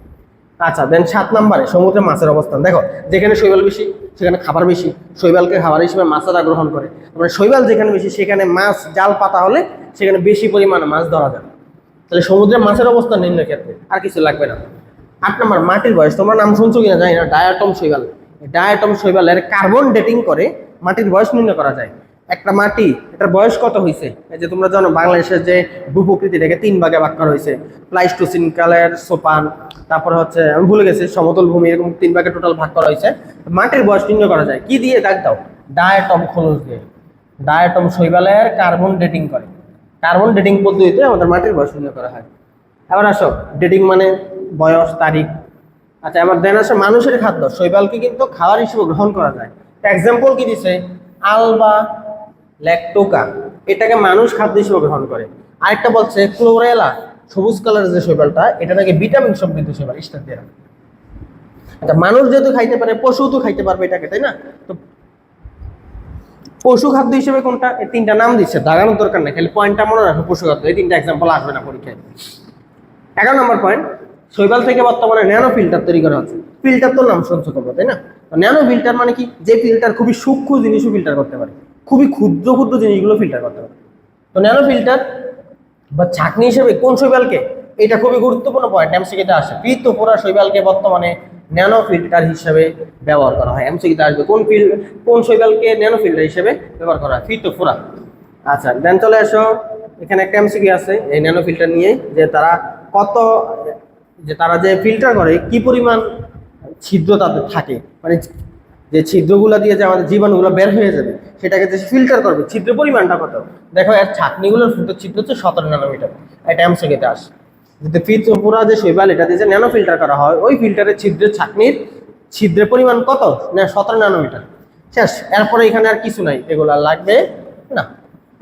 আচ্ছা দেন 7 নম্বরে সমুদ্রে মাছের অবস্থান। দেখো যেখানে শৈবাল বেশি সেখানে খাবার বেশি, শৈবালকে খাবার হিসেবে মাছেরা গ্রহণ করে। মানে শৈবাল যেখানে বেশি সেখানে মাছ জাল পাতা হলে সেখানে বেশি পরিমাণে মাছ ধরা যায়। তাহলে সমুদ্রে মাছের অবস্থান নির্ণয় ক্ষেত্রে আর কিছু লাগবে না। 8 নম্বর মাটির বয়স। তোমরা নাম শুনছো কিনা জানি না, ডায়াটম শৈবাল। ডায়াটম শৈবালের কার্বন ডেটিং করে মাটির বয়স নির্ণয় করা যায়। একটা মাটি, এটার বয়স কত হয়েছে? এই যে তোমরা জানো বাংলাদেশের যে ভূপ্রকৃতিটাকে 3 ভাগে ভাগ করা হয়েছে, প্লাইস্টোসিন কালের, সোপান, তারপরে হচ্ছে আমি ভুলে গেছি সমতল ভূমি, এরকম 3 ভাগে টোটাল ভাগ করা হয়েছে। মাটির বয়স নির্ণয় করা যায় কি দিয়ে? দাগ দাও, ডায়াটম খোলস দিয়ে। ডায়াটম শৈবালের কার্বন ডেটিং করে, কার্বন ডেটিং পদ্ধতিতে আমাদের মাটির বয়স নির্ণয় করা হয়। এবার আসো ডেটিং মানে বয়স, তারিখ। আচ্ছা এবার দেন আসে মানুষের খাদ্য। শৈবালকে কিন্তু খাবার হিসেবে গ্রহণ করা যায়। এক্সাম্পল কি দিছে? আলবা ল্যাকটোকা, এটাকে মানুষ খাদ্য হিসেবে গ্রহণ করে। আরেকটা বলছে ক্লোরেলা, সবুজ কালারের যে শৈবালটা, এটা নাকি ভিটামিন সমৃদ্ধ শৈবাল, স্টার্টিয়া। আচ্ছা, মানুষ যেহেতু খাইতে পারে, পশু তো খাইতে পারবে এটাকে, তাই না? তো পশু খাদ্য হিসেবে কোনটা? এই তিনটা নাম দিচ্ছে, দাগানোর দরকার নেই, খালি পয়েন্টটা মনে রাখো। পশু খাদ্য, এই তিনটা এক্সাম্পল আসবে না পরীক্ষায়। 11 নম্বর পয়েন্ট, শৈবাল থেকে বর্তমানে ন্যানো ফিল্টার তৈরি করা হচ্ছে। ফিল্টার তো নাম শুনছো তোমরা, তাই না? ন্যানো ফিল্টার মানে কি? যে ফিল্টার খুবই সূক্ষ্ম জিনিসও ফিল্টার করতে পারে, খুবই ক্ষুদ্র ক্ষুদ্র জিনিসগুলো ফিল্টার করতে পারে। তো ন্যানো ফিল্টার বা ছাঁকনি হিসেবে কোন শৈবালকে, এটা খুবই গুরুত্বপূর্ণ পয়েন্ট, এমসিকিউতে আসে। পীতপোরা শৈবালকে বর্তমানে ন্যানো ফিল্টার হিসেবে ব্যবহার করা হয়। এমসিকিউতে আসবে কোন শৈবালকে ন্যানো ফিল্টার হিসেবে ব্যবহার করা হয়? পীতপোরা। আচ্ছা, দেন চলে আসো, এখানে একটা এমসিকিউ আছে এই ন্যানো ফিল্টার নিয়ে, যে তারা যে ফিল্টার করে কি পরিমাণ ছিদ্র তাদের থাকে, মানে যে ছিদ্রগুলো দিয়ে যে আমাদের জীবাণুগুলো বের হয়ে যাবে, সেটাকে যে ফিল্টার করবে, ছিদ্র পরিমাণটা কত? দেখো, এর ছাঁকনিগুলোর ফুটের ছিদ্র হচ্ছে 17 ন্যানোমিটার। এটা এমসিকিউতে আসে। যদি পীতপোরা যে শৈবাল, এটা দিয়ে যে ন্যানো ফিল্টার করা হয়, ওই ফিল্টারের ছাঁকনির ছিদ্রের পরিমাণ কত? না, 17 ন্যানোমিটার। শেষ। এরপরে এখানে আর কিছু নাই, এগুলো আর লাগবে না।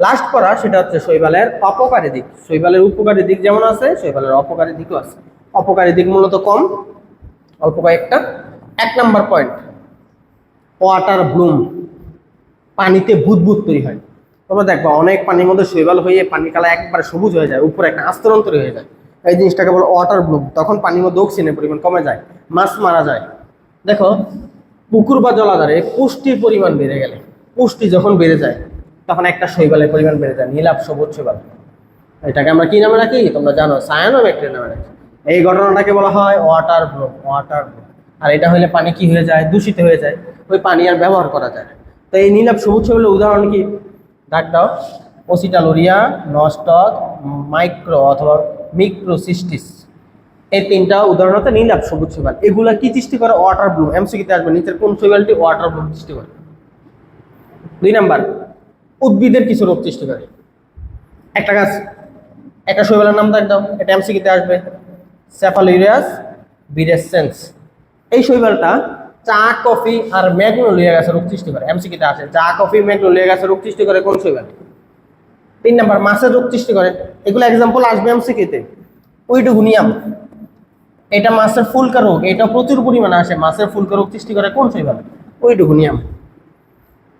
লাস্ট করা সেটা হচ্ছে শৈবালের অপকারী দিক। শৈবালের উপকারী দিক যেমন আছে, শৈবালের অপকারী দিকও আছে। অপকারী দিক মূলত কম, অল্প কয়েকটা। 1 নাম্বার পয়েন্ট, ওয়াটার ব্লুম, পানিতে বুদবুদ তৈরি হয়। তোমরা দেখবা অনেক পানির মধ্যে শৈবাল হয়ে পানির কালার একবারে সবুজ হয়ে যায়, উপরে একটা আস্তরণ তৈরি হয়ে যায়, এই জিনিসটাকে বলে ওয়াটার ব্লুম। তখন পানির মধ্যে অক্সিজেনের পরিমাণ কমে যায়, মাছ মারা যায়। দেখো, পুকুর বা জলাধারে পুষ্টির পরিমাণ বেড়ে গেলে, পুষ্টি যখন বেড়ে যায়, তখন একটা শৈবালের পরিমাণ বেড়ে যায়, নীলাভ সবুজ শৈবাল। এটাকে আমরা কি নামে রাখি তোমরা জানো? সায়ানোব্যাকটেরিয়া নামে রাখি। এই ঘটনাটাকে বলা হয় ওয়াটার ব্লুম, ওয়াটার ব্লুম। আর এটা হলে পানি কি হয়ে যায়? দূষিত হয়ে যায়, ওই পানি আর ব্যবহার করা যায় না। তো এই নীলাভ সবুজ শৈবালের উদাহরণ কি? ডাক দাও। ওসিটালোরিয়া, নস্টক, মাইক্রো অথবা মিক্রোসিস্টিস, এই তিনটা উদাহরণ হচ্ছে নীলাভ সবুজ শৈবাল। এগুলা কি সৃষ্টি করে? Water Bloom. এমসিকিউতে আসবে, নিচের কোন শৈবালটি ওয়াটার ব্লুম সৃষ্টি করে? 2 নাম্বার, উদ্ভিদের কিছু রোগ সৃষ্টি করে। একটা গাছ, একটা শৈবালের নাম ডাক দাও, এটা এমসিকিউতে আসবে। সেফালোরিয়াস বিরেসেন্স। এই শৈবালটা চা, কফি আর ম্যাগনোলিয়া গাছের রোগ সৃষ্টি করে। এমসিকিউতে আসে, চা, কফি, ম্যাগনোলিয়া গাছের রোগ সৃষ্টি করে কোন শৈবাল? 3 নাম্বার, মাছের রোগ সৃষ্টি করে। এগুলো এক্সাম্পল আসবে এমসিকিউতে। ওইডুগুনিয়াম, এটা মাছের ফুলকা রোগ, এটা প্রচুর পরিমাণে আসে। মাছের ফুলকা রোগ সৃষ্টি করে কোন শৈবাল? ওইডুগুনিয়াম।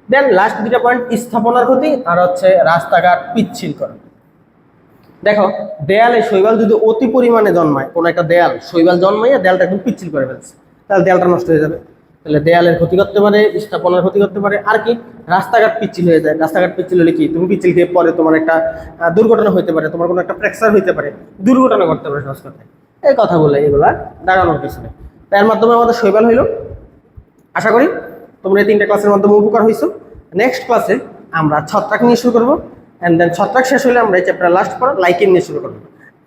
দেন লাস্ট 2টা পয়েন্ট, স্থাপনার ক্ষতি আর হচ্ছে রাস্তাঘাট পিচ্ছিল করে। দেখো, দেয়ালে শৈবাল যদি অতি পরিমাণে জন্মায়, কোনো একটা দেয়াল শৈবাল জন্মাইয়া দেয়ালটা একদম পিচ্ছিল করে ফেলছে, তাহলে দেয়ালটা নষ্ট হয়ে যাবে। তাহলে দেয়ালের ক্ষতি করতে পারে, স্থাপনার ক্ষতি করতে পারে, আর কি? রাস্তাঘাট পিচ্ছিল হয়ে যায়। রাস্তাঘাট পিচ্ছিল হলে কি? তুমি পিচ্ছিল খেয়ে পরে তোমার একটা দুর্ঘটনা হতে পারে, তোমার কোনো একটা ফ্র্যাকচার হতে পারে, দুর্ঘটনা করতে পারে সহজ কথায়। এই কথাগুলো, এগুলা দাঁড়ানোর পিছনে। তার মাধ্যমে আমাদের শৈবাল হইল। আশা করি তোমরা এই 3টা ক্লাসের মাধ্যমে উপকার হয়েছো। নেক্সট ক্লাসে আমরা ছত্রাক নিয়ে শুরু করবো, অ্যান্ড দেন ছত্রাক শেষ হলে আমরা এই চ্যাপ্টার লাস্ট পড়া লাইকেন নিয়ে শুরু করবো।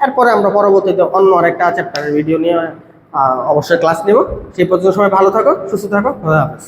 এরপরে আমরা পরবর্তীতে অন্য আরেকটা চ্যাপ্টারের ভিডিও নিয়ে অবশ্যই ক্লাস নেব। সেই পর্যন্ত সবাই ভালো থাকো, সুস্থ থাকো, খোদা হাফেজ।